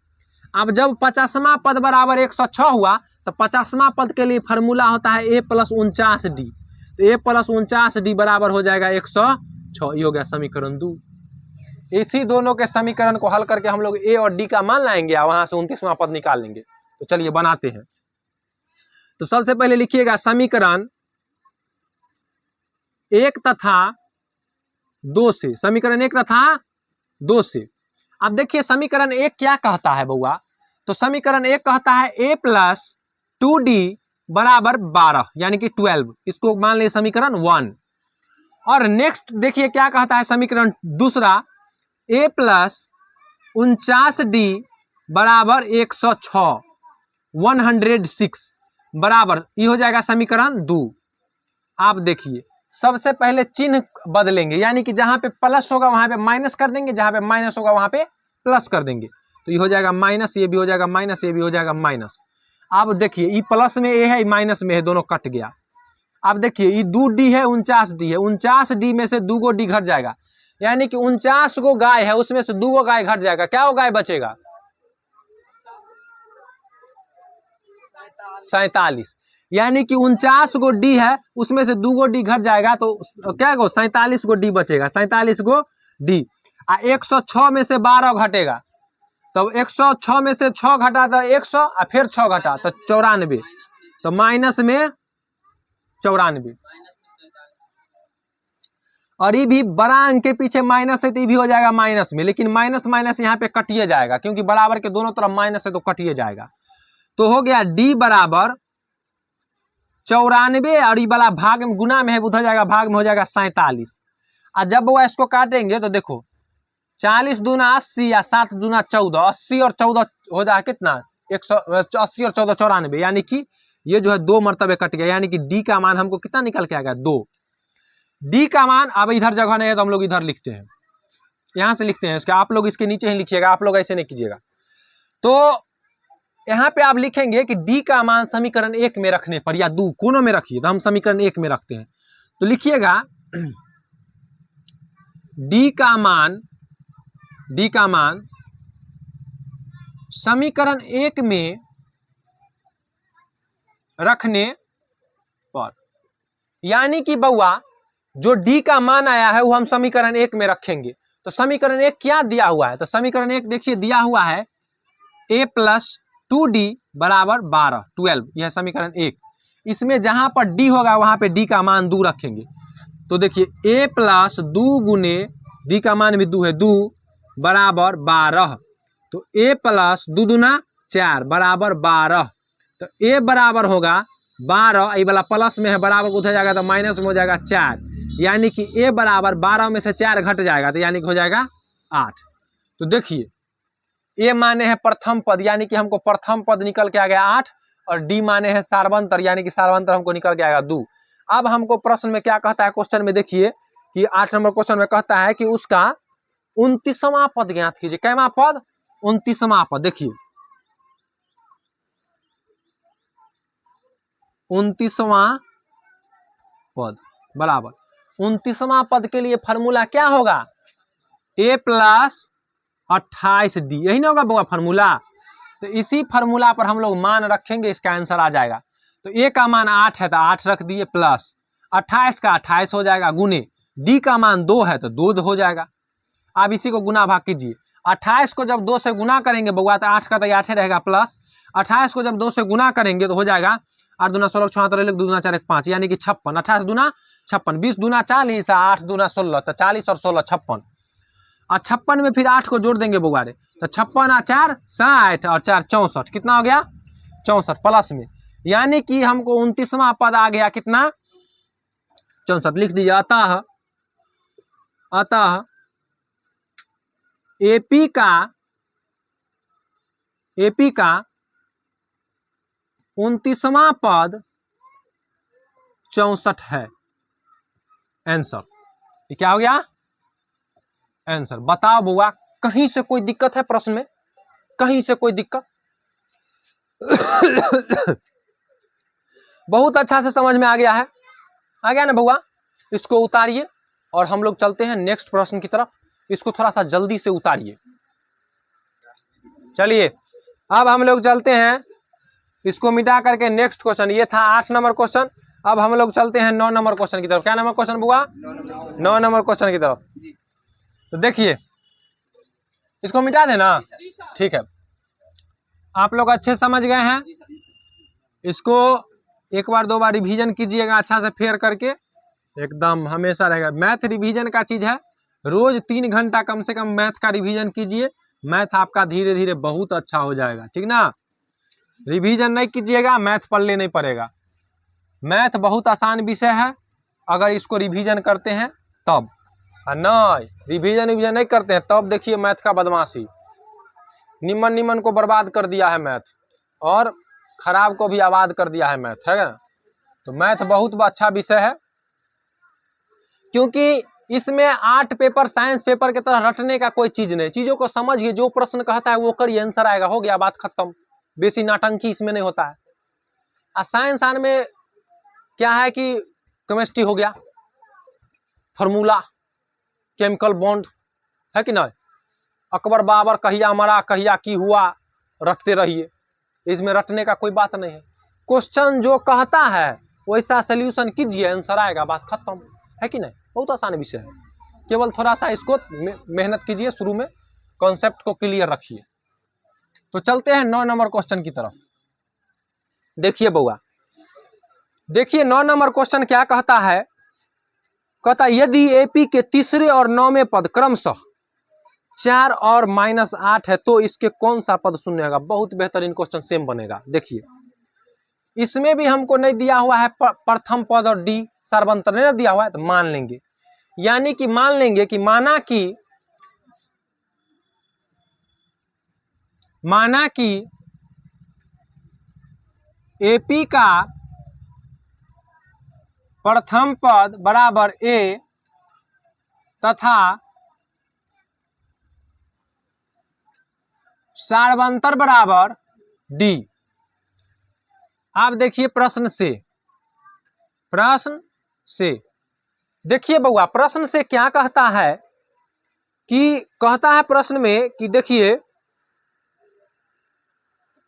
A: अब जब 50वां पद बराबर 106 हुआ, तो 50वां पद के लिए फार्मूला होता है A+49D। तो A+49D बराबर हो जाएगा 106। ये हो गया समीकरण 2। इसी दोनों के समीकरण को हल करके हम लोग ए और डी का मान लाएंगे और वहां से 29वां पद निकाल लेंगे। तो चलिए बनाते हैं। तो सबसे पहले लिखिएगा समीकरण 1 तथा 2 से, समीकरण 1 तथा 2 से। अब देखिए समीकरण 1 क्या कहता है बउआ, तो समीकरण 1 कहता है A+2D बराबर 12, यानी कि 12। इसको मान ले समीकरण 1। और नेक्स्ट देखिए क्या कहता है समीकरण दूसरा, A+49D बराबर 106 बराबर, ये हो जाएगा समीकरण 2। आप देखिए सबसे पहले चिन्ह बदलेंगे, यानी कि जहां पे प्लस होगा वहां पे माइनस कर देंगे, जहां पे माइनस होगा वहां पे प्लस कर देंगे। तो ये हो जाएगा माइनस, ये भी हो जाएगा माइनस, ये भी हो जाएगा माइनस। अब देखिए ये प्लस में ए है, माइनस में है, दोनों कट गया। अब देखिए ये 2D है, 49D है। 49D में से 2 गो डी घट जाएगा, यानी कि 49 गो गाय है, उसमें से 2 गो गाय घट जाएगा। क्या वो गाय बचेगा, 47। यानी कि 49 गो डी है, उसमें से 2 गो डी घट जाएगा, तो क्या गो 47 गो डी बचेगा, 47 गो डी। 106 में से 12 घटेगा, तो 106 में से 6 घटा तो 100, और फिर 6 घटा तो 94, तो माइनस में 94। और ये भी बड़ा अंक के पीछे माइनस है, तो ये भी हो जाएगा माइनस में, लेकिन माइनस माइनस यहाँ पे कटिए जाएगा, क्योंकि बराबर के दोनों तरफ माइनस है तो कटिए जाएगा। तो हो गया डी बराबर 94, और ये वाला भाग में गुना में है, उधर जाएगा भाग में, हो जाएगा 47। और जब वो इसको काटेंगे तो देखो 40 दूना 80 या 7 दूना 14, 80 और 14 हो जाएगा कितना, 180 और 14 94, यानी कि ये जो है 2 मरतबे कट गया, यानी कि डी का मान हमको कितना निकल के आएगा, 2। डी का मान, अब इधर जगह नहीं है तो हम लोग इधर लिखते हैं, यहां से लिखते हैं इसका, आप लोग इसके नीचे ही लिखिएगा, आप लोग ऐसे नहीं कीजिएगा। तो यहाँ पे आप लिखेंगे कि डी का मान समीकरण 1 में रखने पर, या 2 कोनों में रखिए, तो हम समीकरण 1 में रखते हैं। तो लिखिएगा डी का मान डी का मान समीकरण 1 में रखने पर, यानी कि बउआ जो डी का मान आया है वो हम समीकरण 1 में रखेंगे। तो समीकरण 1 क्या दिया हुआ है? तो समीकरण 1 देखिए दिया हुआ है a + 2d बराबर 12, यह समीकरण 1। इसमें जहां पर डी होगा वहां पे डी का मान 2 रखेंगे। तो देखिए a + 2 गुने डी का मान भी 2 है, 2 बराबर 12। तो a + 2 दूना 4 बराबर 12। तो a बराबर होगा 12, ये वाला प्लस में है, बराबर उधर जाएगा तो माइनस में हो जाएगा 4, यानी कि a बराबर 12 में से 4 घट जाएगा तो यानी कि हो जाएगा 8। तो देखिए a माने है प्रथम पद, यानी कि हमको प्रथम पद निकल के आ गया 8, और d माने है सार्वंतर, यानी कि सार्वंतर हमको निकल के आएगा 2। अब हमको प्रश्न में क्या कहता है, क्वेश्चन में देखिए कि 8 नंबर क्वेश्चन में कहता है कि उसका 29वां पद ज्ञात कीजिए। कैवा पद? 29वां पद। देखिए 29वां पद बराबर 29वां पद के लिए फॉर्मूला क्या होगा? a + 28d, यही ना होगा बउआ फॉर्मूला। तो इसी फॉर्मूला पर हम लोग मान रखेंगे, इसका आंसर आ जाएगा। तो a का मान 8 है तो 8 रख दिए, प्लस 28 का 28 हो जाएगा, गुने d का मान 2 है तो 2 हो जाएगा। आप इसी को गुना भाग कीजिए। 28 को जब 2 से गुना करेंगे बउआ तो 8 का तो 8 रहेगा, प्लस 28 को जब 2 से गुना करेंगे तो हो जाएगा 8 दूना 16, 76, 2 दूना 4, 1 5, यानी कि 56। 28 दूना 56, 20 दूना 40, 8 दूना 16, तो 40 और 16 56। और 56 में फिर 8 को जोड़ देंगे बउआ रे, तो 56 और 4 60 और 4 64, कितना हो गया? 64 प्लस में, यानी कि हमको 29वां पद आ गया कितना? 64। लिख दीजिए अतः एपी का 29वां पद 64 है। आंसर ये क्या हो गया? आंसर। बताओ बुआ, कहीं से कोई दिक्कत है प्रश्न में? कहीं से कोई दिक्कत? बहुत अच्छा से समझ में आ गया है, आ गया ना बुआ? इसको उतारिए और हम लोग चलते हैं नेक्स्ट प्रश्न की तरफ। इसको थोड़ा सा जल्दी से उतारिए। चलिए अब हम लोग चलते हैं, इसको मिटा करके नेक्स्ट क्वेश्चन। ये था 8 नंबर क्वेश्चन। अब हम लोग चलते हैं 9 नंबर क्वेश्चन की तरफ। क्या नंबर क्वेश्चन बुआ? 9 नंबर क्वेश्चन की तरफ। तो देखिए इसको मिटा देना, ठीक है। आप लोग अच्छे समझ गए हैं। इसको एक बार 2 बार रिवीजन कीजिएगा अच्छा से फेयर करके, एकदम हमेशा रहेगा। मैथ रिवीजन का चीज है, रोज 3 घंटा कम से कम मैथ का रिवीजन कीजिए। मैथ आपका धीरे धीरे बहुत अच्छा हो जाएगा, ठीक ना? रिवीजन नहीं कीजिएगा मैथ पढ़ले नहीं पड़ेगा। मैथ बहुत आसान विषय है अगर इसको रिवीजन करते हैं तब, और नहीं रिवीजन नहीं करते हैं तब देखिए मैथ का बदमाशी। निमन को बर्बाद कर दिया है मैथ, और खराब को भी आबाद कर दिया है मैथ, है ना? तो मैथ बहुत अच्छा विषय है, क्योंकि इसमें आर्ट पेपर साइंस पेपर की तरह रटने का कोई चीज नहीं। चीजों को समझिए, जो प्रश्न कहता है वो करिए, आंसर आएगा, हो गया, बात खत्म। बेसी नाटंकी इसमें नहीं होता है। और साइंस आन में क्या है कि केमिस्ट्री हो गया, फॉर्मूला, केमिकल बॉन्ड, है कि नहीं? अकबर बाबर कहिया मरा, कहिया की हुआ, रटते रहिए। इसमें रटने का कोई बात नहीं है। क्वेश्चन जो कहता है वैसा सोल्यूशन कीजिए, आंसर आएगा, बात खत्म, है कि नहीं? बहुत आसान विषय है, केवल थोड़ा सा इसको मेहनत कीजिए, शुरू में कॉन्सेप्ट को क्लियर रखिए। तो चलते हैं 9 नंबर क्वेश्चन की तरफ। देखिए बउआ, देखिए 9 नंबर क्वेश्चन क्या कहता है। कहता है यदि एपी के तीसरे और 9वें पद क्रमशः 4 और -8 है तो इसके कौन सा पद शून्य होगा? बहुत बेहतरीन क्वेश्चन सेम बनेगा। देखिए इसमें भी हमको नहीं दिया हुआ है प्रथम पद और डी सार्वंतर नहीं दिया हुआ है, तो मान लेंगे, यानी कि मान लेंगे कि माना कि एपी का प्रथम पद बराबर ए तथा सार्वंतर बराबर डी। आप देखिए प्रश्न से देखिए बउआ, प्रश्न से क्या कहता है कि कहता है प्रश्न में कि देखिए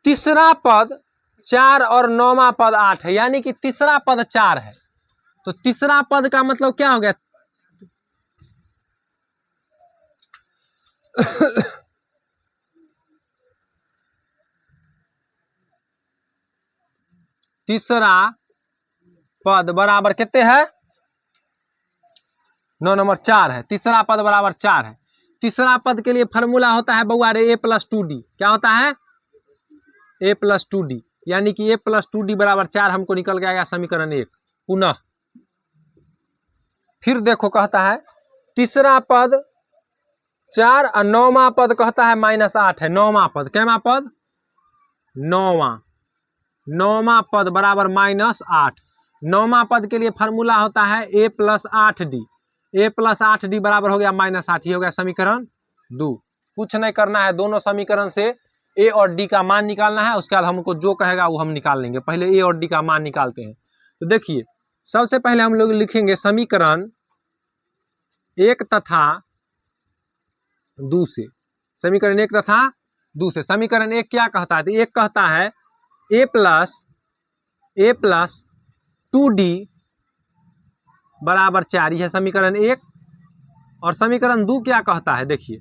A: तीसरा पद 4 और 9वां पद 8 है, यानी कि तीसरा पद 4 है। तो तीसरा पद का मतलब क्या हो गया? तीसरा पद बराबर कितने है? 9 नंबर 4 है। तीसरा पद बराबर 4 है। तीसरा पद के लिए फॉर्मूला होता है बउआ रे a+2d। क्या होता है? a+2d, यानी कि a+2d बराबर 4 हमको निकल के आएगा समीकरण 1। पुनः फिर देखो कहता है तीसरा पद 4 और 9वां पद कहता है -8 है। 9वां पद, कैमा पद? 9वां पद बराबर -8। 9वां पद के लिए फॉर्मूला होता है a+8d। a+8d बराबर हो गया -8। ये हो गया समीकरण 2। कुछ नहीं करना है, दोनों समीकरण से a और d का मान निकालना है। उसके बाद हमको जो कहेगा वो हम निकाल लेंगे। पहले a और d का मान निकालते हैं। तो देखिए सबसे पहले हम लोग लिखेंगे समीकरण 1 तथा 2 से। समीकरण 1 तथा 2 से। समीकरण 1 क्या कहता है? तो 1 कहता है a+2d बराबर 4। यह समीकरण 1। और समीकरण 2 क्या कहता है? देखिए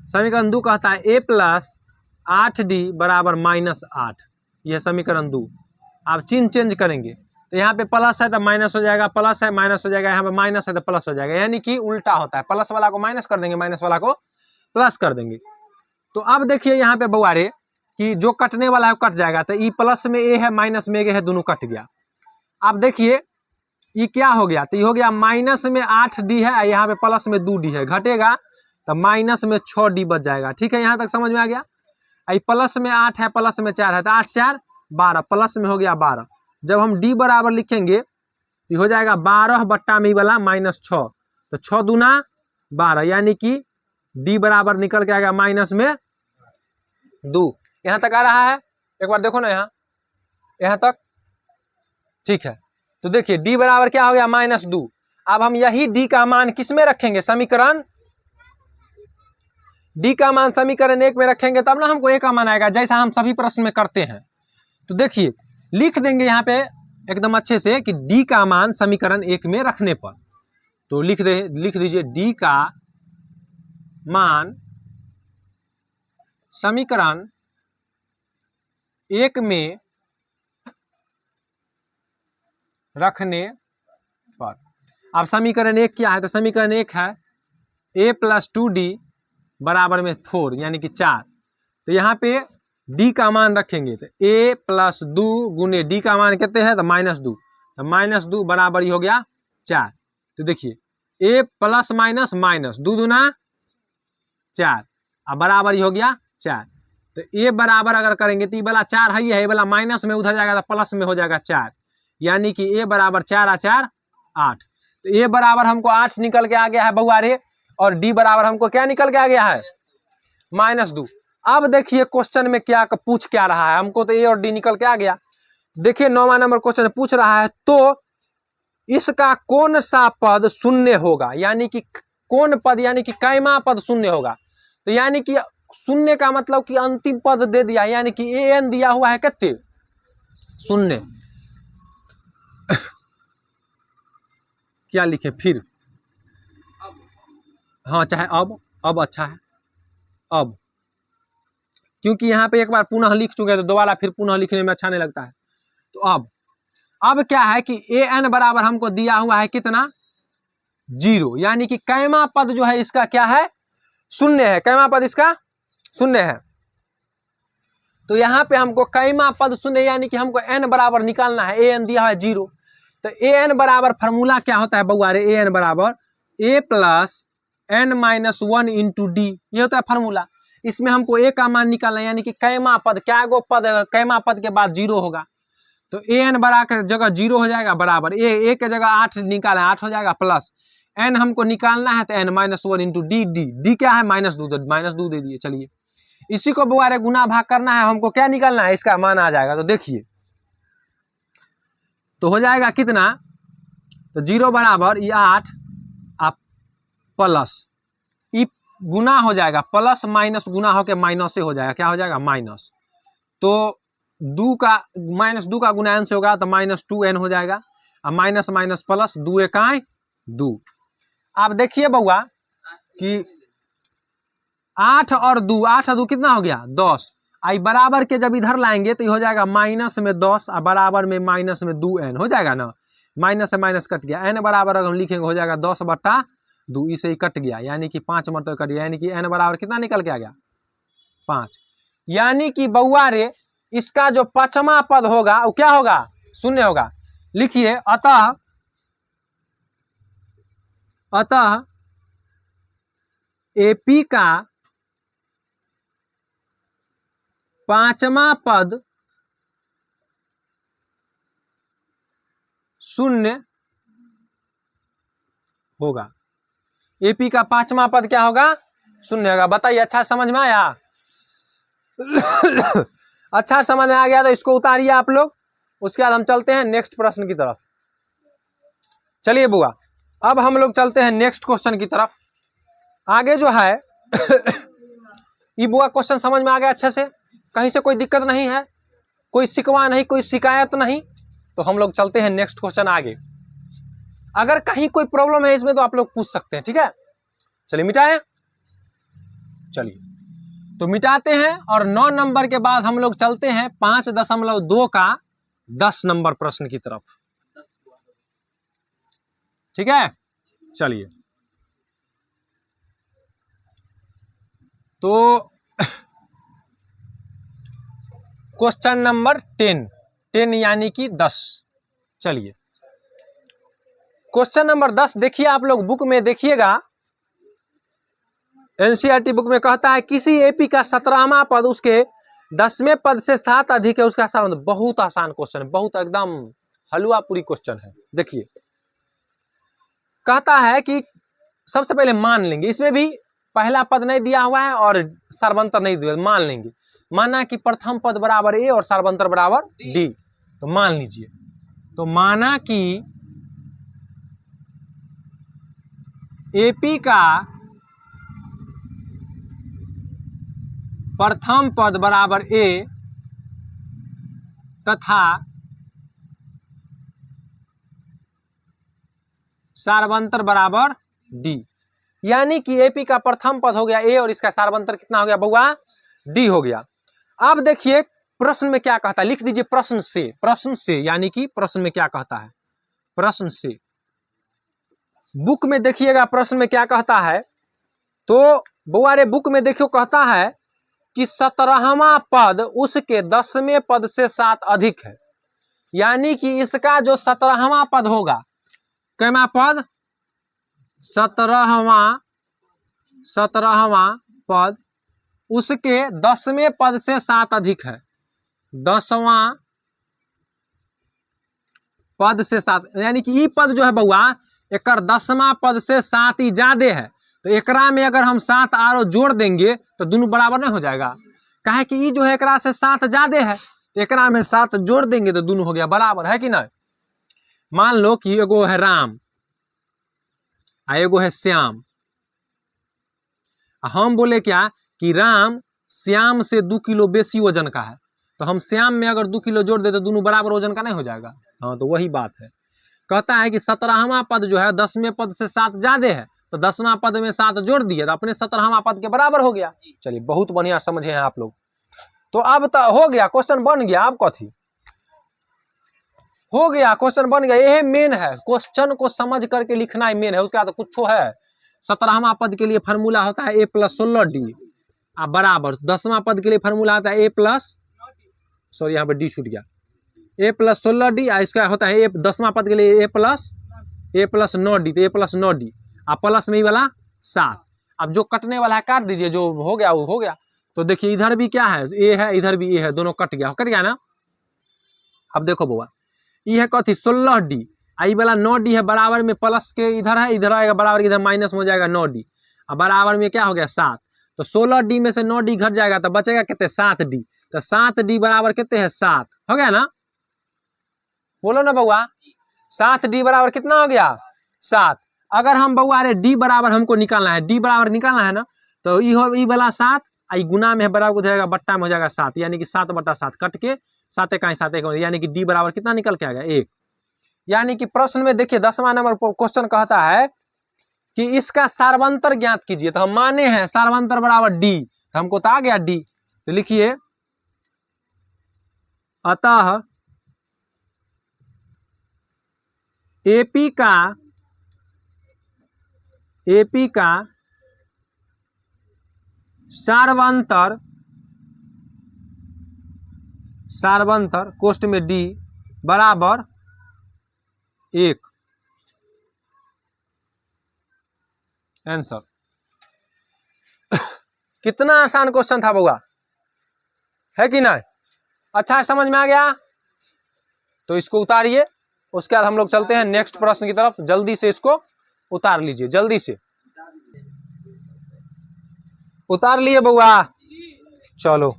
A: समीकरण 2 कहता है a+8d बराबर -8। यह समीकरण 2। आप चिन्ह चेंज करेंगे तो यहाँ पे प्लस है तो माइनस हो जाएगा, प्लस है माइनस हो जाएगा, यहाँ पे माइनस है तो प्लस हो जाएगा, यानी कि उल्टा होता है। प्लस वाला को माइनस कर देंगे, माइनस वाला को प्लस कर देंगे। तो अब देखिए यहाँ पे बउआरे कि जो कटने वाला है वो कट जाएगा। तो ई प्लस में ए है, माइनस में ए है, दोनों कट गया। अब देखिए ये क्या हो गया? तो ये हो गया माइनस में 8d है, यहाँ पे प्लस में 2d है, घटेगा तो माइनस में 6d बच जाएगा। ठीक है, यहाँ तक समझ में आ गया? प्लस में 8 है, प्लस में 4 है, तो 8 4 12, प्लस में हो गया 12। जब हम d बराबर लिखेंगे तो हो जाएगा 12 बट्टा में वाला -6, तो 6 दूना 12, यानी कि d बराबर निकल के आएगा माइनस में 2। यहाँ तक आ रहा है? एक बार देखो ना यहाँ तक। ठीक है, तो देखिए d बराबर क्या हो गया? -2। अब हम यही d का मान किस में रखेंगे? समीकरण d का मान समीकरण 1 में रखेंगे तब ना हमको a का मान आएगा, जैसा हम सभी प्रश्न में करते हैं। तो देखिए लिख देंगे यहाँ पे एकदम अच्छे से कि d का मान समीकरण 1 में रखने पर। तो लिख दीजिए d का मान समीकरण 1 में रखने पर। अब समीकरण 1 क्या है? तो समीकरण 1 है a+2d बराबर में 4, यानी कि 4। तो यहाँ पे d का मान रखेंगे तो a+2 गुने d का मान कितने है? तो -2। तो -2 बराबर ही हो गया 4। तो देखिए a प्लस माइनस माइनस 2 दूना 4, अब बराबर ही हो गया 4। तो a बराबर अगर करेंगे तो ये वाला 4 है, ये वाला माइनस में उधर जाएगा तो प्लस में हो जाएगा 4, यानी कि a बराबर 4 और 4 8। तो a बराबर हमको 8 निकल के आ गया है बउआ रे, और d बराबर हमको क्या निकल के आ गया है? -2। अब देखिए क्वेश्चन में क्या पूछ क्या रहा है हमको, तो a और d निकल के आ गया। देखिए 9वां नंबर क्वेश्चन पूछ रहा है तो इसका कौन सा पद शून्य होगा, यानी कि कौन पद, यानी कि कैमा पद शून्य होगा। तो यानी कि शून्य का मतलब कि अंतिम पद दे दिया, यानी कि an दिया हुआ है कितने? शून्य। क्या लिखे फिर? हाँ चाहे अब अच्छा है, अब क्योंकि यहाँ पे एक बार पुनः लिख चुके हैं तो दोबारा फिर पुनः लिखने में अच्छा नहीं लगता है। तो अब क्या है कि an बराबर हमको दिया हुआ है कितना? 0, यानी कि कैमा पद जो है इसका क्या है? शून्य है। कैमा पद इसका शून्य है। तो यहाँ पे हमको कैमा पद शून्य, यानी कि हमको n बराबर निकालना है। an दिया है 0, तो an बराबर फॉर्मूला क्या होता है बउआ रे? an बराबर a+n-1 इंटू d, ये होता है फॉर्मूला। इसमें हमको a का मान निकालना है, यानी कि कैमा पद, क्या गो पद कैमा पद के बाद 0 होगा। तो an बड़ा के जगह 0 हो जाएगा, बराबर a के जगह 8 निकाला, 8 हो जाएगा, प्लस n हमको निकालना है तो n-1 इंटू d क्या है? -2, तो -2 दे दिए। चलिए इसी को बुआ रे गुना भाग करना है, हमको क्या निकालना है? इसका मान आ जाएगा। तो देखिए तो हो जाएगा कितना? तो 0 बराबर ये 8 आप प्लस गुना हो जाएगा, प्लस माइनस गुना होकर माइनस से हो जाएगा, क्या हो जाएगा माइनस। तो 2 का माइनस 2 का गुना n से होगा तो -2n हो जाएगा, अब माइनस माइनस प्लस 2 एकाई 2। आप देखिए बउआ कि 8 और 2 कितना हो गया 10, आई बराबर के जब इधर लाएंगे तो ये हो जाएगा माइनस में 10 और बराबर में माइनस में 2n हो जाएगा ना, माइनस से माइनस कट गया, n बराबर अगर हम लिखेंगे हो जाएगा 10/2, इसे ही कट गया, यानी कि 5 मरतबा कट गया, यानी कि n बराबर कितना निकल के आ गया 5। यानी कि बउआ रे इसका जो 5वां पद होगा वो क्या होगा, शून्य होगा। लिखिए अतः AP का 5वां पद शून्य होगा। AP का 5वां पद क्या होगा, शून्य होगा। बताइए अच्छा समझ में आया? अच्छा समझ में आ गया तो इसको उतारिए आप लोग, उसके बाद हम चलते हैं नेक्स्ट प्रश्न की तरफ। चलिए बुआ अब हम लोग चलते हैं नेक्स्ट क्वेश्चन की तरफ। आगे जो है ये बुआ क्वेश्चन समझ में आ गया अच्छे से, कहीं से कोई दिक्कत नहीं है, कोई शिकवा नहीं, कोई शिकायत नहीं, तो हम लोग चलते हैं नेक्स्ट क्वेश्चन आगे। अगर कहीं कोई प्रॉब्लम है इसमें तो आप लोग पूछ सकते हैं, ठीक है। चलिए मिटाएं, चलिए तो मिटाते हैं और 9 नंबर के बाद हम लोग चलते हैं 5.2 का 10 नंबर प्रश्न की तरफ, ठीक है। चलिए तो क्वेश्चन नंबर 10 यानी कि 10। चलिए क्वेश्चन नंबर 10 देखिए, आप लोग बुक में देखिएगा, एनसीईआरटी बुक में कहता है किसी एपी का 17वां पद उसके 10वें पद से 7 अधिक है, उसका संबंध। बहुत आसान क्वेश्चन है, बहुत एकदम हलवा पूरी क्वेश्चन है। देखिए कहता है कि सबसे पहले मान लेंगे, इसमें भी पहला पद नहीं दिया हुआ है और सार्वंतर नहीं दिया, मान लेंगे। माना कि प्रथम पद बराबर ए और सार्वंतर बराबर डी, तो मान लीजिए, तो माना कि एपी का प्रथम पद बराबर ए तथा सार्वंतर बराबर डी, यानी कि एपी का प्रथम पद हो गया ए और इसका सार्वंतर कितना हो गया बउआ, डी हो गया। अब देखिए प्रश्न में क्या कहता है, लिख दीजिए प्रश्न से, यानी कि प्रश्न में क्या कहता है, प्रश्न से। बुक में देखिएगा प्रश्न में क्या कहता है, तो बउआ रे बुक में देखियो कहता है कि 17वां पद उसके 10वें पद से 7 अधिक है, यानी कि इसका जो 17वां पद होगा, कैमा पद 17वां पद उसके 10वें पद से 7 अधिक है, 10वां पद से 7, यानी कि ई पद जो है बउआ एकर 10वां पद से 7 ही ज्यादा है, तो एकरा में अगर हम 7 आरो जोड़ देंगे तो दोनों बराबर नहीं हो जाएगा, काहे कि ई जो है एकरा से 7 ज्यादा है, तो एकरा में 7 जोड़ देंगे तो दोनों हो गया बराबर, है कि नहीं। मान लो कि एगो है राम आ एगो है श्याम, हम बोले क्या कि राम श्याम से 2 किलो बेसी वजन का है, तो हम श्याम में अगर 2 किलो जोड़ दे तो दोनों बराबर वजन का नहीं हो जाएगा। हाँ तो वही बात है, कहता है कि 17वां पद जो है 10वें पद से 7 ज्यादा है, तो 10वां पद में 7 जोड़ दिए तो अपने 17वां पद के बराबर हो गया। चलिए बहुत बढ़िया समझे हैं आप लोग, तो अब तो हो गया, क्वेश्चन बन गया। अब कथी हो गया, क्वेश्चन बन गया, यही मेन है, क्वेश्चन को समझ करके लिखना ही मेन है, उसके बाद तो कुछ है। 17वां पद के लिए फार्मूला होता है a + 16d बराबर 10वां पद के लिए फार्मूला आता है सॉरी यहाँ पर डी छूट गया, a + 16d, इसका होता है 10वां पद के लिए a + 9d, तो a + 9d प्लस में ही वाला 7। अब जो कटने वाला है काट दीजिए, जो हो गया वो हो गया। तो देखिए इधर भी क्या है, ए है, इधर भी ए है, दोनों कट गया ना। अब देखो बउआ ये है कथी 16d, आई वाला 9d है, बराबर में प्लस के इधर है, इधर आएगा बराबर, इधर माइनस में हो जाएगा 9d, अब बराबर में क्या हो गया 7, तो 16d में से 9d घट जाएगा तो बचेगा कितने 7d, तो 7d बराबर कितने है 7, हो गया ना। बोलो ना बउआ 7d बराबर कितना हो गया 7। अगर हम बउआ रे d बराबर हमको निकालना है, d बराबर निकालना है ना, तो ई वाला 7 आई गुना में है बराबर हो जाएगा बट्टा में हो जाएगा 7, यानी कि 7/7 कट के 7 का 7 यानी कि डी बराबर कितना निकल के आएगा 1। यानी कि प्रश्न में देखिए 10वां नंबर क्वेश्चन कहता है कि इसका सार्वंतर ज्ञात कीजिए। तो हम माने हैं सार्वंतर बराबर डी, तो हमको तो आ गया डी। तो लिखिए अतः एपी का सार्वंतर कोष्ठ में डी बराबर 1। आंसर। कितना आसान क्वेश्चन था बउआ, है कि नहीं? अच्छा समझ में आ गया? तो इसको उतारिए, उसके बाद हम लोग चलते हैं नेक्स्ट प्रश्न की तरफ। जल्दी से इसको उतार लीजिए, जल्दी से उतार लिए बउआ। चलो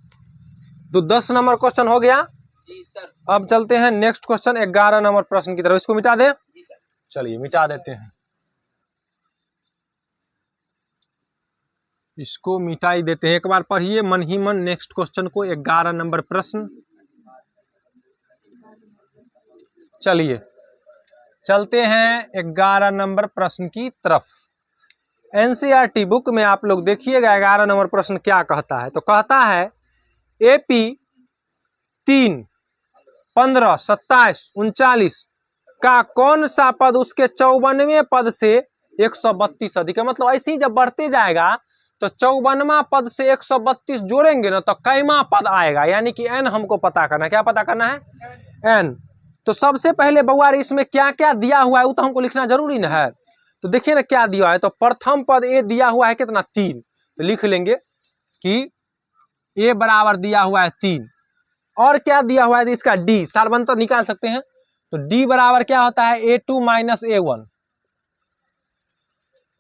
A: तो 10 नंबर क्वेश्चन हो गया जी सर। अब चलते हैं नेक्स्ट क्वेश्चन 11 नंबर प्रश्न की तरफ। इसको मिटा दे जी सर। चलिए मिटा देते हैं, इसको मिटा ही देते हैं। एक बार पढ़िए मन ही मन नेक्स्ट क्वेश्चन को, 11 नंबर प्रश्न। चलिए चलते हैं 11 नंबर प्रश्न की तरफ। एनसीईआरटी बुक में आप लोग देखिएगा 11 नंबर प्रश्न क्या कहता है। तो कहता है एपी 3, 15, 27, 39 का कौन सा पद उसके 54वें पद से 132 अधिक है। मतलब ऐसे ही जब बढ़ते जाएगा तो 54वां पद से 132 जोड़ेंगे ना तो कैमा पद आएगा, यानी कि एन हमको पता करना है। क्या पता करना है? एन। तो सबसे पहले बउआ इसमें क्या क्या दिया हुआ है वो तो हमको लिखना जरूरी ना है। तो देखिए ना क्या दिया है। तो प्रथम पद ए दिया हुआ है कितना 3, तो लिख लेंगे कि ए बराबर दिया हुआ है 3। और क्या दिया हुआ है? तो इसका डी सार्वंतर निकाल सकते हैं। तो डी बराबर क्या होता है? A2 - A1,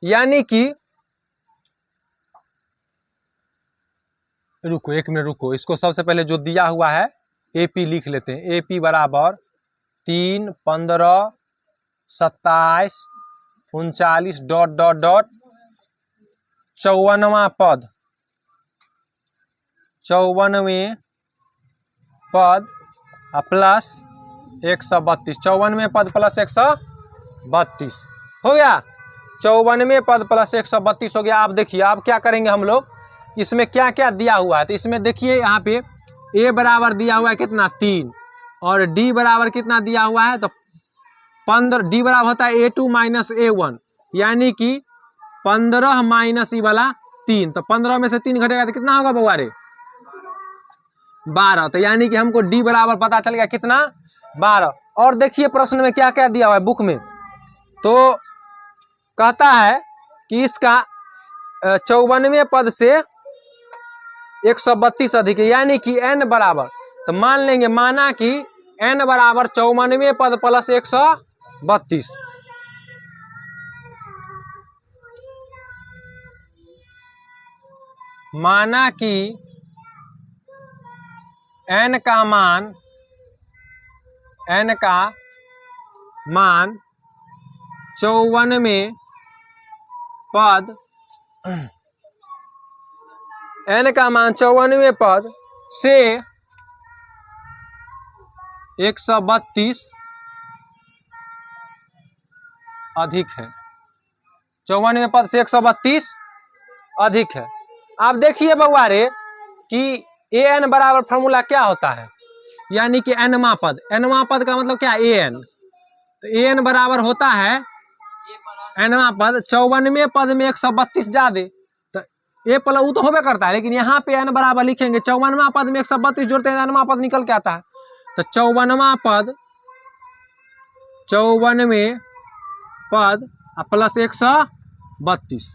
A: यानी कि रुको 1 मिनट रुको, इसको सबसे पहले जो दिया हुआ है एपी लिख लेते हैं। एपी बराबर 3, 15, 27, 39 ... 54वां पद, 54वें पद प्लस 132, 54वें पद प्लस 132 हो गया। 54वें पद प्लस 132 हो गया। आप देखिए अब क्या करेंगे हम लोग, इसमें क्या क्या दिया हुआ है। तो इसमें देखिए यहाँ पे ए बराबर दिया हुआ है कितना 3, और डी बराबर कितना दिया हुआ है? तो 15। डी बराबर होता है A2 - A1, यानी कि 15 माइनस ई वाला 3। तो 15 में से 3 घटेगा तो कितना होगा बउआ रे? 12। तो यानी कि हमको डी बराबर पता चल गया कितना? 12। और देखिए प्रश्न में क्या क्या दिया हुआ है बुक में। तो कहता है कि इसका 54वें पद से 132 अधिक है, यानी कि n बराबर, तो मान लेंगे माना कि n बराबर 54वें पद प्लस 132। माना कि n का मान 54वें पद, n का मान 54वें पद से 132 अधिक है। 54वें पद से 132 अधिक है। आप देखिए बउआ रे कि an बराबर फॉर्मूला क्या होता है, यानी कि nवां पद। nवां पद का मतलब क्या? an। तो an बराबर होता है nवां पद, 54वें पद में 132 ज्यादा, तो ए प्लस वो तो होबे करता है, लेकिन यहाँ पे n बराबर लिखेंगे। 54वां पद में 132 जोड़ते हैं nवां पद निकल के आता है। तो 54वां पद, 54वें पद प्लस 132।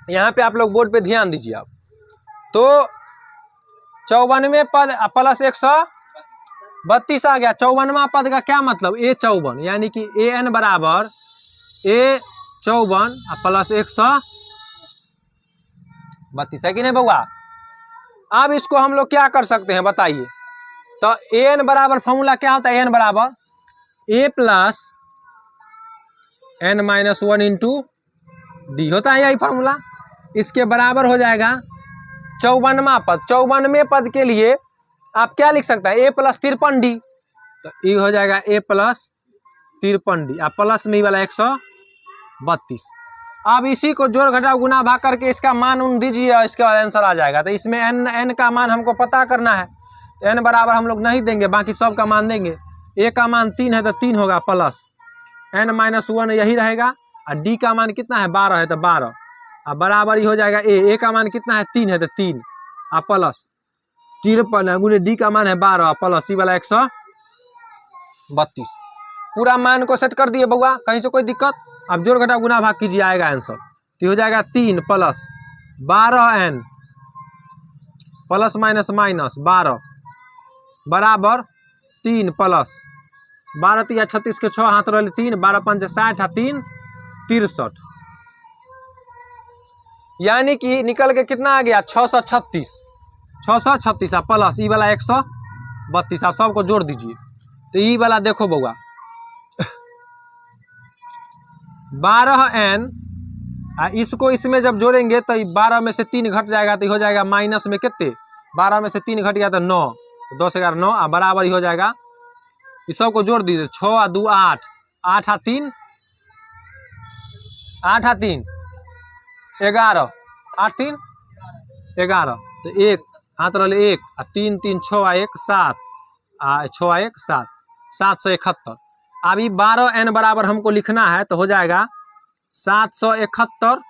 A: यहाँ पे आप लोग बोर्ड पे ध्यान दीजिए आप। तो 54वें पद प्लस 132 आ गया। 54वां पद का क्या मतलब? A54, यानी कि an बराबर A54 प्लस 132 है कि नहीं बउआ? अब इसको हम लोग क्या कर सकते हैं बताइए। तो an बराबर फॉर्मूला क्या होता है? an बराबर a plus n - 1 into D होता है यही फॉर्मूला। इसके बराबर हो जाएगा 54वां पद। 54वें पद के लिए आप क्या लिख सकते हैं, a प्लस 53d, तो ये हो जाएगा a प्लस 53d, आप प्लस में ही वाला 132। अब इसी को जोड़ घटाव गुना भाग करके इसका मान उन दीजिए और इसके बाद आंसर आ जाएगा। तो इसमें n का मान हमको पता करना है, तो n बराबर हम लोग नहीं देंगे, बाकी सब का मान देंगे। a का मान 3 है तो 3 होगा प्लस n-1 यही रहेगा, और d का मान कितना है 12 है तो 12, अब बराबर ही हो जाएगा a का मान कितना है 3 है तो 3, और प्लस 53 गुने d का मान है 12 प्लस ई वाला 132। पूरा मान को सेट कर दिए बउआ, कहीं से कोई दिक्कत। अब जोड़ घटाव गुना भाग कीजिए, आएगा आंसर, तो हो जाएगा 3 plus 12n plus minus minus 12 बराबर 3 प्लस 12 तिया 36 के 6 हाथ रहे 3, 12 5 60 और 3 63, यानी कि निकल के कितना आ गया 636, 636 प्लस ई वाला 132। आप सबको जोड़ दीजिए, तो ई वाला देखो बउआ 12n, इसको इसमें जब जोड़ेंगे तो 12 में से 3 घट जाएगा, तो हो जाएगा माइनस में कितने, 12 में से 3 घट गया तो 9, तो 10 11 9, और बराबर ही हो जाएगा, इस सब को जोड़ दीजिए 6 और 2 8, 8 और 3 11, 8 3 11, तो 1 हाथ रहे 1 और 3 3 6 और 1 7, 6 और 1 7, 771। अब ये 12n बराबर हमको लिखना है, तो हो जाएगा 771,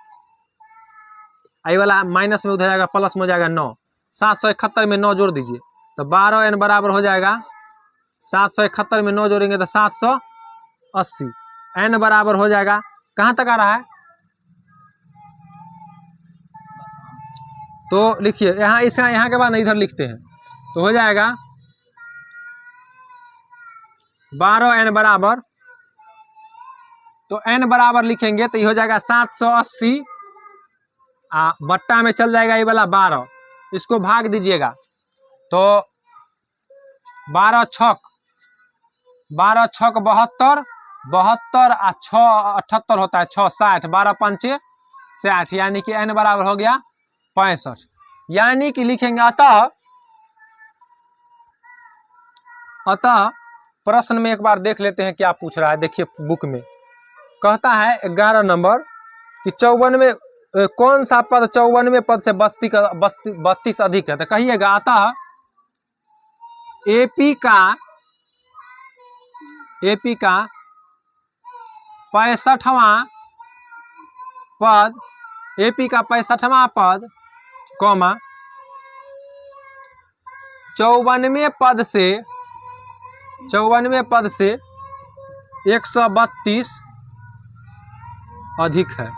A: आई वाला माइनस में उधर जाएगा प्लस में हो जाएगा 9, 771 में 9 जोड़ दीजिए, तो 12n बराबर हो जाएगा 771 में 9 जोड़ेंगे तो 780, n बराबर हो जाएगा, कहाँ तक आ रहा है, तो लिखिए यहाँ, इसका यहाँ के बाद नहीं इधर लिखते हैं, तो हो जाएगा 12n बराबर, तो n बराबर लिखेंगे तो ये हो जाएगा 780, बट्टा में चल जाएगा ये वाला 12, इसको भाग दीजिएगा, तो 12 छक 72, 72 और 6 78 होता है, 6 60, 12 5 60, यानी कि n बराबर हो गया 65। यानी कि लिखेंगे अतः प्रश्न में एक बार देख लेते हैं क्या पूछ रहा है। देखिए बुक में कहता है 11 नंबर कि 54 कौन सा पद 54वें पद से 32 अधिक है, तो कहिएगा अतः एपी का 65वां पद, एपी का 65वां पद, कॉमा 54वें पद से 132 अधिक है,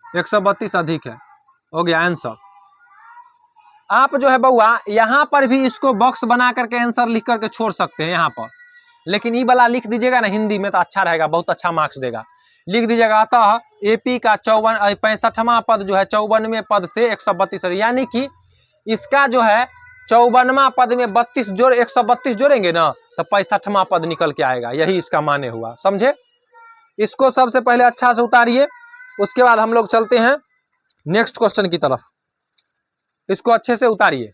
A: 132 अधिक है, हो गया आंसर। आप जो है बउआ यहाँ पर भी इसको बॉक्स बना करके आंसर लिख करके छोड़ सकते हैं यहाँ पर, लेकिन ये वाला लिख दीजिएगा ना हिंदी में तो अच्छा रहेगा, बहुत अच्छा मार्क्स देगा। लिख दीजिएगा अतः एपी का 65वां पद जो है 54वें पद से 132, यानी कि इसका जो है 54वां पद में 32 जोड़ 132 जोड़ेंगे ना तो 65वां पद निकल के आएगा, यही इसका माने हुआ, समझे। इसको सबसे पहले अच्छा से उतारिए, उसके बाद हम लोग चलते हैं नेक्स्ट क्वेश्चन की तरफ। इसको अच्छे से उतारिए,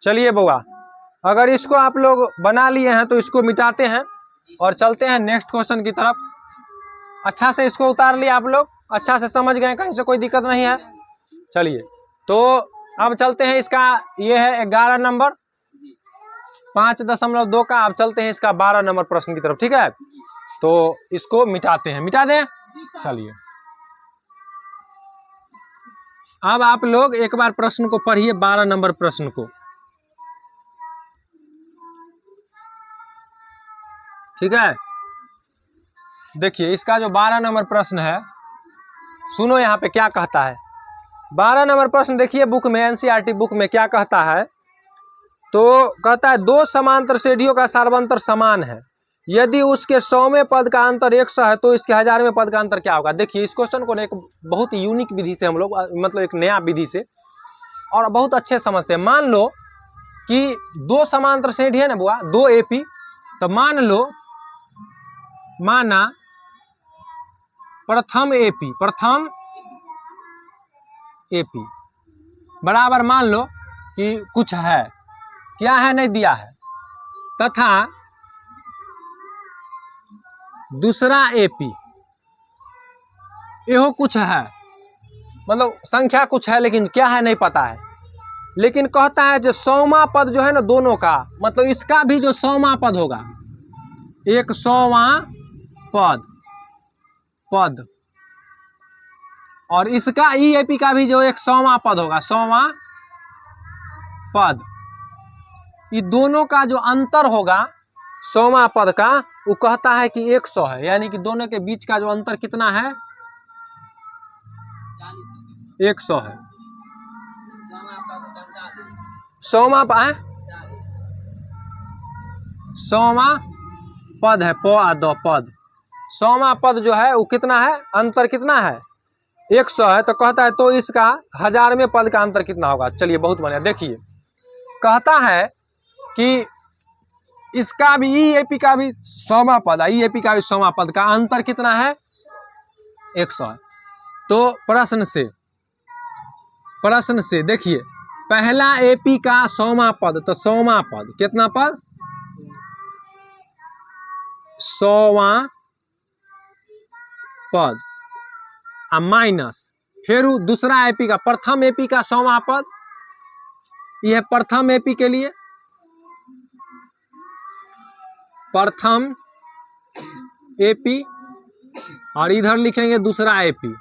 A: चलिए बउआ, अगर इसको आप लोग बना लिए हैं तो इसको मिटाते हैं और चलते हैं नेक्स्ट क्वेश्चन की तरफ। अच्छा से इसको उतार लिया आप लोग, अच्छा से समझ गए, कहीं से कोई दिक्कत नहीं है। चलिए तो अब चलते हैं, इसका ये है 11 नंबर 5.2 का। अब चलते हैं इसका 12 नंबर प्रश्न की तरफ, ठीक है। तो इसको मिटाते हैं, मिटा दें। चलिए अब आप लोग एक बार प्रश्न को पढ़िए, 12 नंबर प्रश्न को, ठीक है। देखिए इसका जो 12 नंबर प्रश्न है, सुनो यहाँ पे क्या कहता है। 12 नंबर प्रश्न देखिए बुक में, एनसीईआरटी बुक में क्या कहता है, तो कहता है 2 समांतर श्रेणियों का सार्वंतर समान है, यदि उसके 100वें पद का अंतर 100 है तो इसके 1000वें पद का अंतर क्या होगा। देखिए इस क्वेश्चन को एक बहुत यूनिक विधि से हम लोग, मतलब एक नया विधि से और बहुत अच्छे समझते हैं। मान लो कि 2 समांतर श्रेणी है ना बुआ, 2 एपी, तो मान लो, माना प्रथम एपी, प्रथम एपी बराबर मान लो कि कुछ है, क्या है नहीं दिया है, तथा दूसरा एपी यहो कुछ है, मतलब संख्या कुछ है लेकिन क्या है नहीं पता है। लेकिन कहता है जो 100वां पद जो है ना दोनों का, मतलब इसका भी जो 100वां पद होगा, एक 100वां पद और इसका ईएपी का भी जो एक 100वां पद होगा, 100वां पद, ये दोनों का जो अंतर होगा 100वां पद का, वो कहता है कि 100 है। यानी कि दोनों के बीच का जो अंतर कितना है, 100 है। 100वां पद है, प आ द पद, 100वां पद जो है वो कितना है, अंतर कितना है, 100 है। तो कहता है तो इसका 1000वें पद का अंतर कितना होगा। चलिए बहुत बढ़िया, देखिए कहता है कि इसका भी ईएपी का भी 100वां पद, ईएपी का भी 100वां पद का अंतर कितना है, 100 है। तो प्रश्न से देखिए पहला एपी का 100वां पद, तो 100वां पद कितना पद, 100वां पद माइनस, फिर दूसरा एपी का, प्रथम एपी का 100वां पद, यह प्रथम एपी के लिए, प्रथम एपी, और इधर लिखेंगे दूसरा एपी,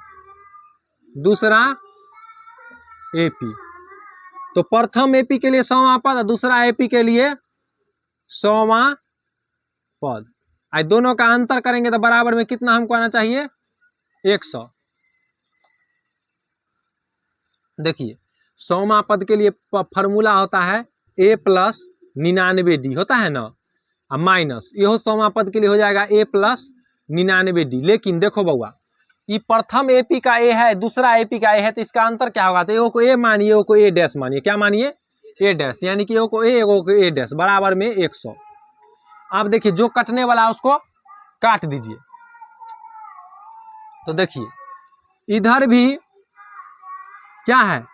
A: दूसरा एपी। तो प्रथम एपी के लिए 100वां पद और दूसरा एपी के लिए 100वां पद, आज दोनों का अंतर करेंगे तो बराबर में कितना हमको आना चाहिए, 100। देखिए 100वां पद के लिए फॉर्मूला होता है a प्लस 99d होता है ना, माइनस यहो 100वां पद के लिए हो जाएगा a प्लस 99d। लेकिन देखो बउआ, ये प्रथम एपी का ए है, दूसरा एपी का ए है, तो इसका अंतर क्या होगा, तो एगो को ए मानिए, एगो को ए डैश मानिए, क्या मानिए, ए डैश, यानी कि एगो को ए, एगो को ए डैश, बराबर में 100। आप देखिए जो कटने वाला है उसको काट दीजिए। तो देखिए इधर भी क्या है,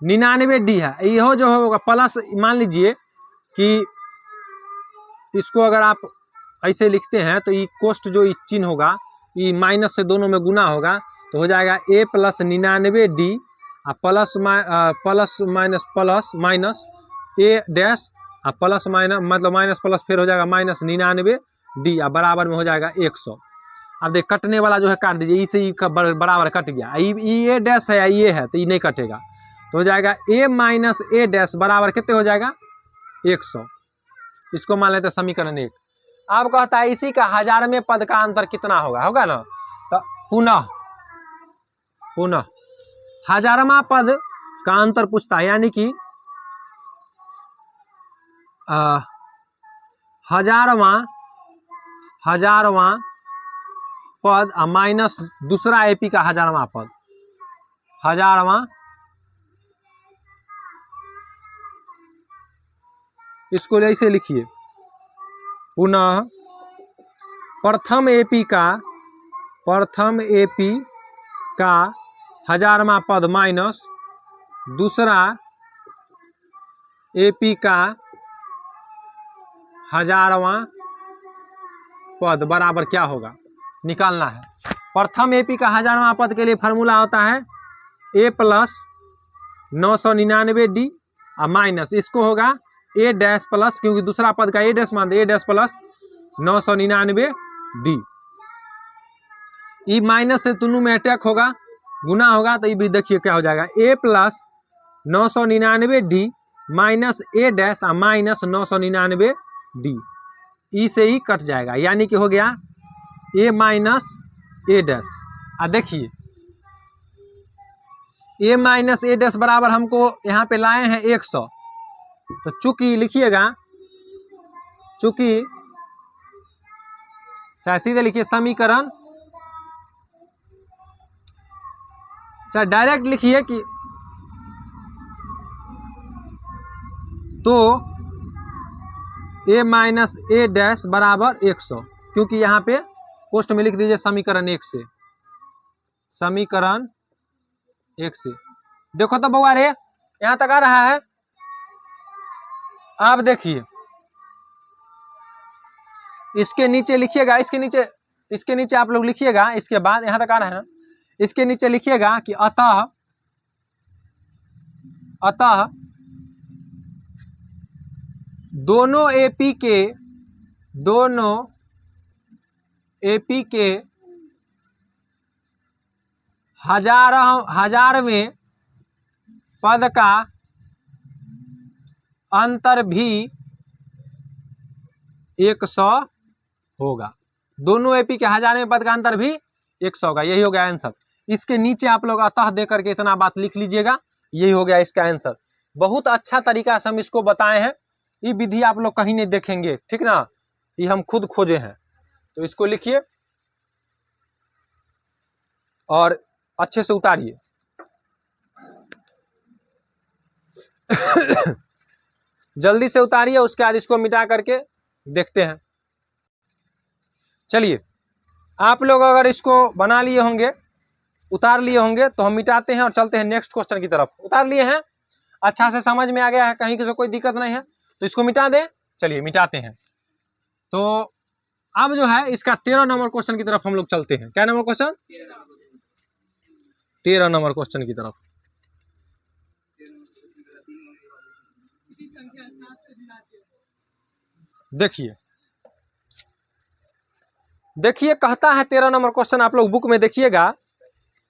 A: 99d है, यहो जो होगा प्लस, मान लीजिए कि इसको अगर आप ऐसे लिखते हैं तो ये कोष्ट जो ये चिन्ह होगा ये माइनस से दोनों में गुना होगा, तो हो जाएगा a plus 99d plus minus plus minus a dash plus minus, मतलब माइनस प्लस फिर हो जाएगा माइनस 99d बराबर में हो जाएगा 100। अब देख कटने वाला जो है काट दीजिए, इसे ही बराबर कट गया, ये डैश है, ये है तो ये नहीं कटेगा, तो हो जाएगा a माइनस a डैश बराबर कितने हो जाएगा, 100। इसको मान लेते समीकरण 1। अब कहता है इसी का 1000वें पद का अंतर कितना होगा ना, तो पुनः 1000वां पद का अंतर पूछता है, यानी कि 1000वां पद माइनस दूसरा एपी का 1000वां पद, 1000वां, इसको ऐसे लिखिए, पुनः प्रथम एपी का 1000वां पद माइनस दूसरा एपी का 1000वां पद बराबर क्या होगा, निकालना है। प्रथम एपी का 1000वां पद के लिए फार्मूला होता है a प्लस 999d माइनस, इसको होगा a डैश प्लस, क्योंकि दूसरा पद का a डैश मान दे, a डैश प्लस 999d। ये माइनस से दोनों में अटैक होगा, गुना होगा, तो ये भी देखिए क्या हो जाएगा, a plus 999d minus a dash minus 999d, ई से ही कट जाएगा, यानी कि हो गया a माइनस a डैश। देखिए a माइनस a डैश बराबर हमको यहाँ पे लाए हैं 100, तो चूंकि लिखिएगा, चूंकि चाहे सीधे लिखिए समीकरण, चाहे डायरेक्ट लिखिए कि तो a माइनस a डैश बराबर 100, क्योंकि यहाँ पे पोस्ट में लिख दीजिए समीकरण 1 से। समीकरण 1 से। देखो तो बउआ रे यहाँ तक आ रहा है। आप देखिए इसके नीचे लिखिएगा, इसके नीचे आप लोग लिखिएगा, इसके बाद यहाँ तक आ रहा है ना, इसके नीचे लिखिएगा कि अतः दोनों एपी के हजारवें पद का अंतर भी 100 होगा। दोनों एपी के 1000वें पद का अंतर भी 100 होगा। यही हो गया आंसर। इसके नीचे आप लोग अतः दे करके इतना बात लिख लीजिएगा, यही हो गया इसका आंसर। बहुत अच्छा तरीका से हम इसको बताए हैं। ये विधि आप लोग कहीं नहीं देखेंगे, ठीक ना, ये हम खुद खोजे हैं। तो इसको लिखिए और अच्छे से उतारिए। जल्दी से उतारिए, उसके बाद इसको मिटा करके देखते हैं। चलिए आप लोग अगर इसको बना लिए होंगे, उतार लिए होंगे, तो हम मिटाते हैं और चलते हैं नेक्स्ट क्वेश्चन की तरफ। उतार लिए हैं, अच्छा से समझ में आ गया है, कहीं से कोई दिक्कत नहीं है, तो इसको मिटा दें। चलिए मिटाते हैं। तो अब जो है इसका 13 नंबर क्वेश्चन की तरफ हम लोग चलते हैं। क्या नंबर क्वेश्चन? 13 नंबर क्वेश्चन की तरफ। देखिए कहता है 13 नंबर क्वेश्चन, आप लोग बुक में देखिएगा,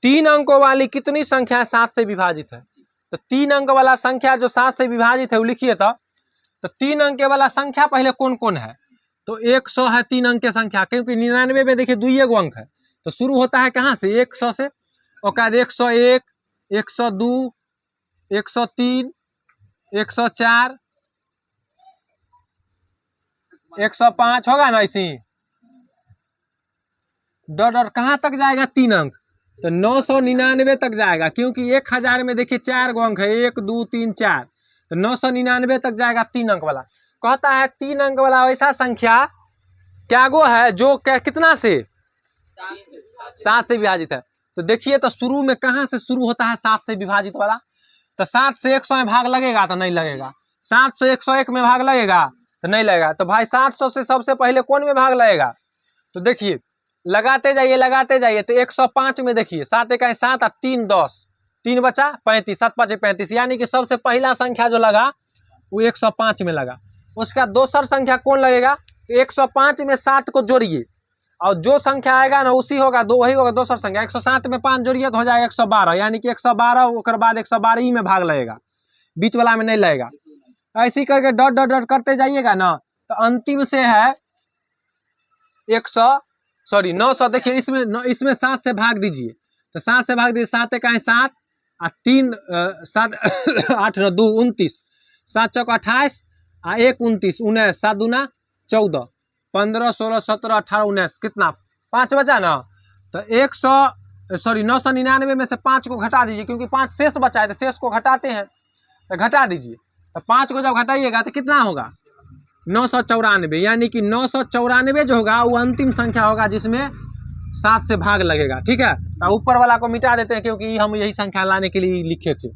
A: 3 अंकों वाली कितनी संख्या 7 से विभाजित है? तो 3 अंक वाला संख्या जो 7 से विभाजित है वो लिखिए। तो 3 अंक वाला संख्या पहले कौन कौन है? तो 100 है 3 अंक की संख्या, क्योंकि 99 में देखिए 2 अंक है, तो शुरू होता है कहाँ से? 100 से। और क्या 101, 102, 103, 104, 105 होगा ना इसी डॉट और कहाँ तक जाएगा? 3 अंक, तो 999 तक जाएगा, क्योंकि 1000 में देखिए 4 अंक है, 1 2 3 4, तो 999 तक जाएगा 3 अंक वाला। कहता है 3 अंक वाला ऐसा संख्या क्या गो है जो कितना से? 7 से विभाजित है। तो देखिए तो शुरू में कहाँ से शुरू होता है 7 से विभाजित वाला? तो 7 से 100 में भाग लगेगा तो नहीं लगेगा, 7 से 101 में भाग लगेगा तो नहीं लगेगा। तो भाई 700 से सबसे पहले कौन में भाग लगेगा? तो देखिए लगाते जाइए, तो 105 में देखिए 7 1 7 और 3 10, 3 बचा 35, 7 5 35, यानी कि सबसे पहला संख्या जो लगा वो 105 में लगा। उसका दूसरा संख्या कौन लगेगा? तो 105 में 7 को जोड़िए और जो संख्या आएगा ना उसी होगा, वही होगा दूसरा संख्या। 107 में 5 जोड़िए तो हो जाएगा 112, यानी कि 112 उसके बाद 112 ही में भाग लगेगा, बीच वाला में नहीं लगेगा। ऐसे करके डॉट डॉट डॉट करते जाइएगा ना, तो अंतिम से है 900। देखिए इसमें 7 से भाग दीजिए, तो 7 से भाग दीजिए, 7 1 7 और 3 7 8 9 2 29, 7 चौक 28 और 1 29 19, 7 दूना 14, 15 16 17 18 19, कितना 5 बचा ना। तो 999 में से 5 को घटा दीजिए, क्योंकि 5 शेष बचा है, तो शेष को घटाते हैं, तो घटा दीजिए। तो 5 को जब घटाइएगा तो कितना होगा? 994, यानी कि 994 जो होगा वो अंतिम संख्या होगा जिसमें 7 से भाग लगेगा। ठीक है, तो ऊपर वाला को मिटा देते हैं, क्योंकि हम यही संख्या लाने के लिए लिखे थे।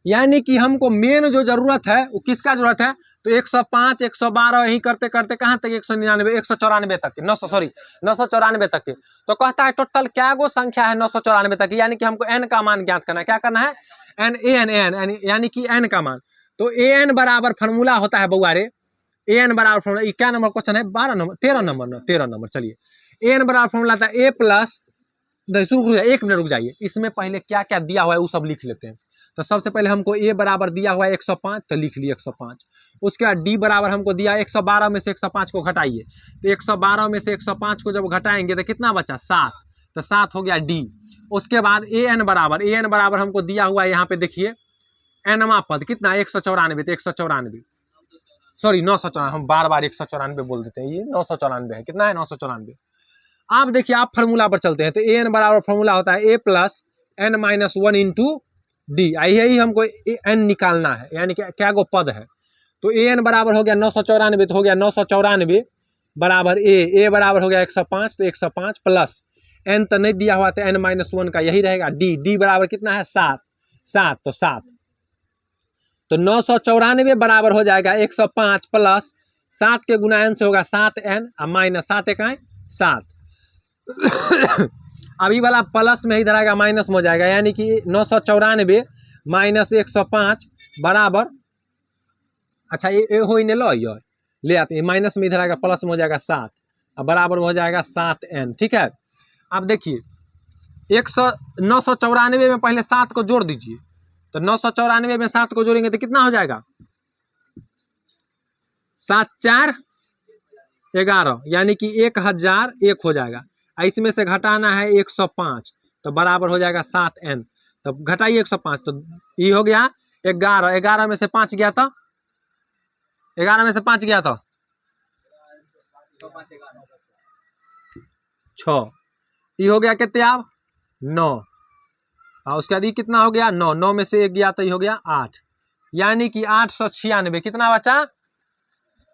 A: यानी कि हमको मेन जो जरूरत है वो किसका जरूरत है? तो 105 112 यही करते करते कहाँ तक? 199 194 तक के, 994 तक के। तो कहता है टोटल क्या गो संख्या है 994 तक, यानी कि हमको n का मान ज्ञात करना है। क्या करना है? n, यानी कि n का मान। तो an बराबर फॉर्मूला होता है बउआ रे, an बराबर फॉर्मूला, क्या नंबर क्वेश्चन है? 13 नंबर। चलिए an बराबर फॉर्मूला था a प्लस, एक मिनट रुक जाइए, इसमें पहले क्या क्या दिया हुआ है वो सब लिख लेते हैं। तो सबसे पहले हमको a बराबर दिया हुआ है 105, तो लिख लिए 105। उसके बाद d बराबर हमको दिया 112 में से 105 को घटाइए, तो 112 में से 105 को जब घटाएंगे तो कितना बचा? 7, तो 7 हो गया d। उसके बाद an बराबर हमको दिया हुआ है, यहाँ पे देखिए nवां पद कितना? 194, तो 194 सॉरी 994, हम बार बार 194 बोल देते हैं, ये 994 है। कितना है? 994। आप देखिए आप फार्मूला पर चलते हैं, तो an बराबर फार्मूला होता है a plus n-1 into D. यही हमको n निकालना है, यानी कि क्या गो पद है। तो an बराबर हो गया 994, तो हो गया 994 बराबर a बराबर हो गया 105, तो 105 प्लस n तो नहीं दिया हुआ तो n-1 का यही रहेगा d बराबर कितना है 7 तो 7 तो 994 बराबर हो जाएगा 105 प्लस 7 के गुना n से होगा 7n और माइनस 7 इकाई 7 अभी वाला प्लस में इधर आएगा माइनस में हो जाएगा यानी कि 994 माइनस 105 बराबर अच्छा ये हो ही नहीं लो यार ले आते हैं माइनस में इधर आएगा प्लस में हो जाएगा 7 और बराबर में हो जाएगा 7n ठीक है। अब देखिए 994 में पहले 7 को जोड़ दीजिए तो 994 में 7 को जोड़ेंगे तो कितना हो जाएगा 7 4 11 यानी कि 1001 हो जाएगा। इसमें से घटाना है 105 तो बराबर हो जाएगा 7n तो घटाइए 105 तो ये हो गया 11 में से 5 गया था 11 में से 5 गया था 6 ये हो गया कितने आप 9 और उसके बाद ये कितना हो गया 9 में से 1 गया तो ये हो गया 8 यानी कि 896 कितना बचा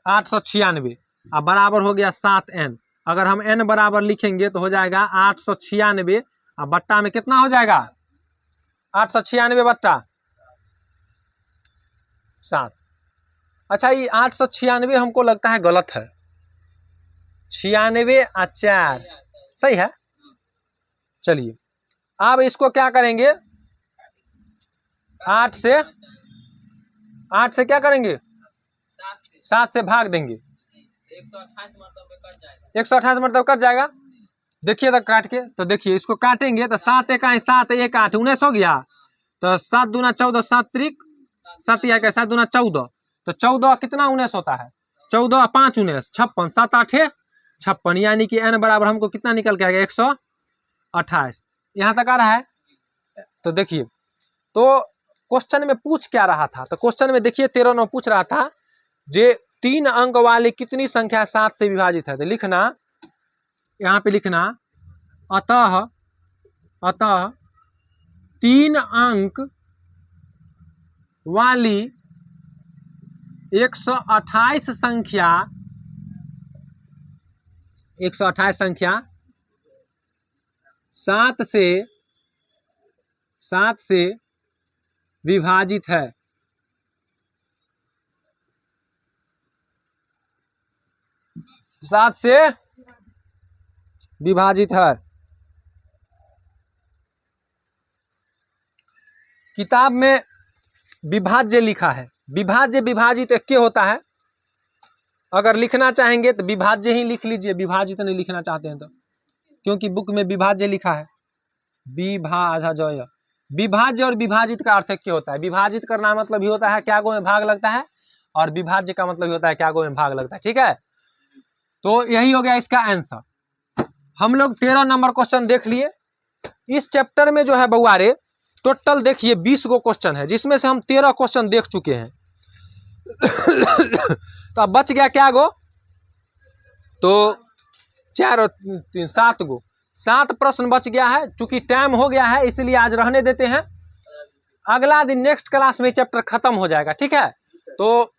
A: 896 अब बराबर हो गया 7n अगर हम n बराबर लिखेंगे तो हो जाएगा 896 और बट्टा में कितना हो जाएगा 896 बट्टा 7 अच्छा ये 896 हमको लगता है गलत है 96 और 4 सही है। चलिए अब इसको क्या करेंगे 8 से क्या करेंगे 7 से भाग देंगे 128 मतलब कट जाएगा देखिए तो काट के तो देखिए इसको काटेंगे तो 7 इकाई 7 1 8 19 हो गया तो 7 दूना 14 7 त्रिक 7 या 7 दूना 14 तो 14 कितना 19 होता है 14 5 19 56 7 8 56 यानी कि n बराबर हमको कितना निकल के आएगा 128 यहाँ तक आ रहा है। तो देखिए तो क्वेश्चन में पूछ क्या रहा था तो क्वेश्चन में देखिए 13 9 पूछ रहा था जे 3 अंक वाली कितनी संख्या 7 से विभाजित है तो लिखना यहाँ पे लिखना अतः 3 अंक वाली 128 संख्या 7 से विभाजित है। सात से विभाजित है। किताब में विभाज्य लिखा है विभाज्य विभाजित एक के होता है अगर लिखना चाहेंगे तो विभाज्य ही लिख लीजिए विभाजित नहीं लिखना चाहते हैं तो क्योंकि बुक में विभाज्य लिखा है विभाज्य विभाज्य और विभाजित का अर्थ क्या होता है विभाजित करना मतलब ये होता है क्या गो में भाग लगता है और विभाज्य का मतलब ये होता है क्या गो में भाग लगता है ठीक है। तो यही हो गया इसका आंसर। हम लोग 13 नंबर क्वेश्चन देख लिए। इस चैप्टर में जो है बउआरे टोटल देखिए 20 गो क्वेश्चन है जिसमें से हम 13 क्वेश्चन देख चुके हैं तो अब बच गया क्या गो तो 4 और 3 7 गो 7 प्रश्न बच गया है। चूंकि टाइम हो गया है इसलिए आज रहने देते हैं अगला दिन नेक्स्ट क्लास में चैप्टर खत्म हो जाएगा ठीक है। तो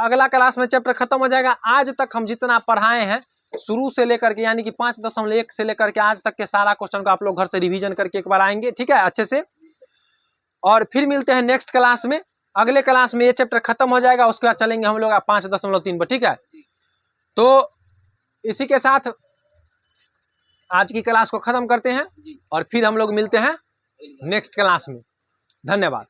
A: अगला क्लास में चैप्टर खत्म हो जाएगा। आज तक हम जितना पढ़ाए हैं शुरू से लेकर के यानी कि 5.1 से लेकर के आज तक के सारा क्वेश्चन को आप लोग घर से रिवीजन करके एक बार आएंगे ठीक है अच्छे से। और फिर मिलते हैं नेक्स्ट क्लास में। अगले क्लास में ये चैप्टर खत्म हो जाएगा उसके बाद चलेंगे हम लोग 5.3 पर ठीक है। तो इसी के साथ आज की क्लास को खत्म करते हैं और फिर हम लोग मिलते हैं नेक्स्ट क्लास में। धन्यवाद।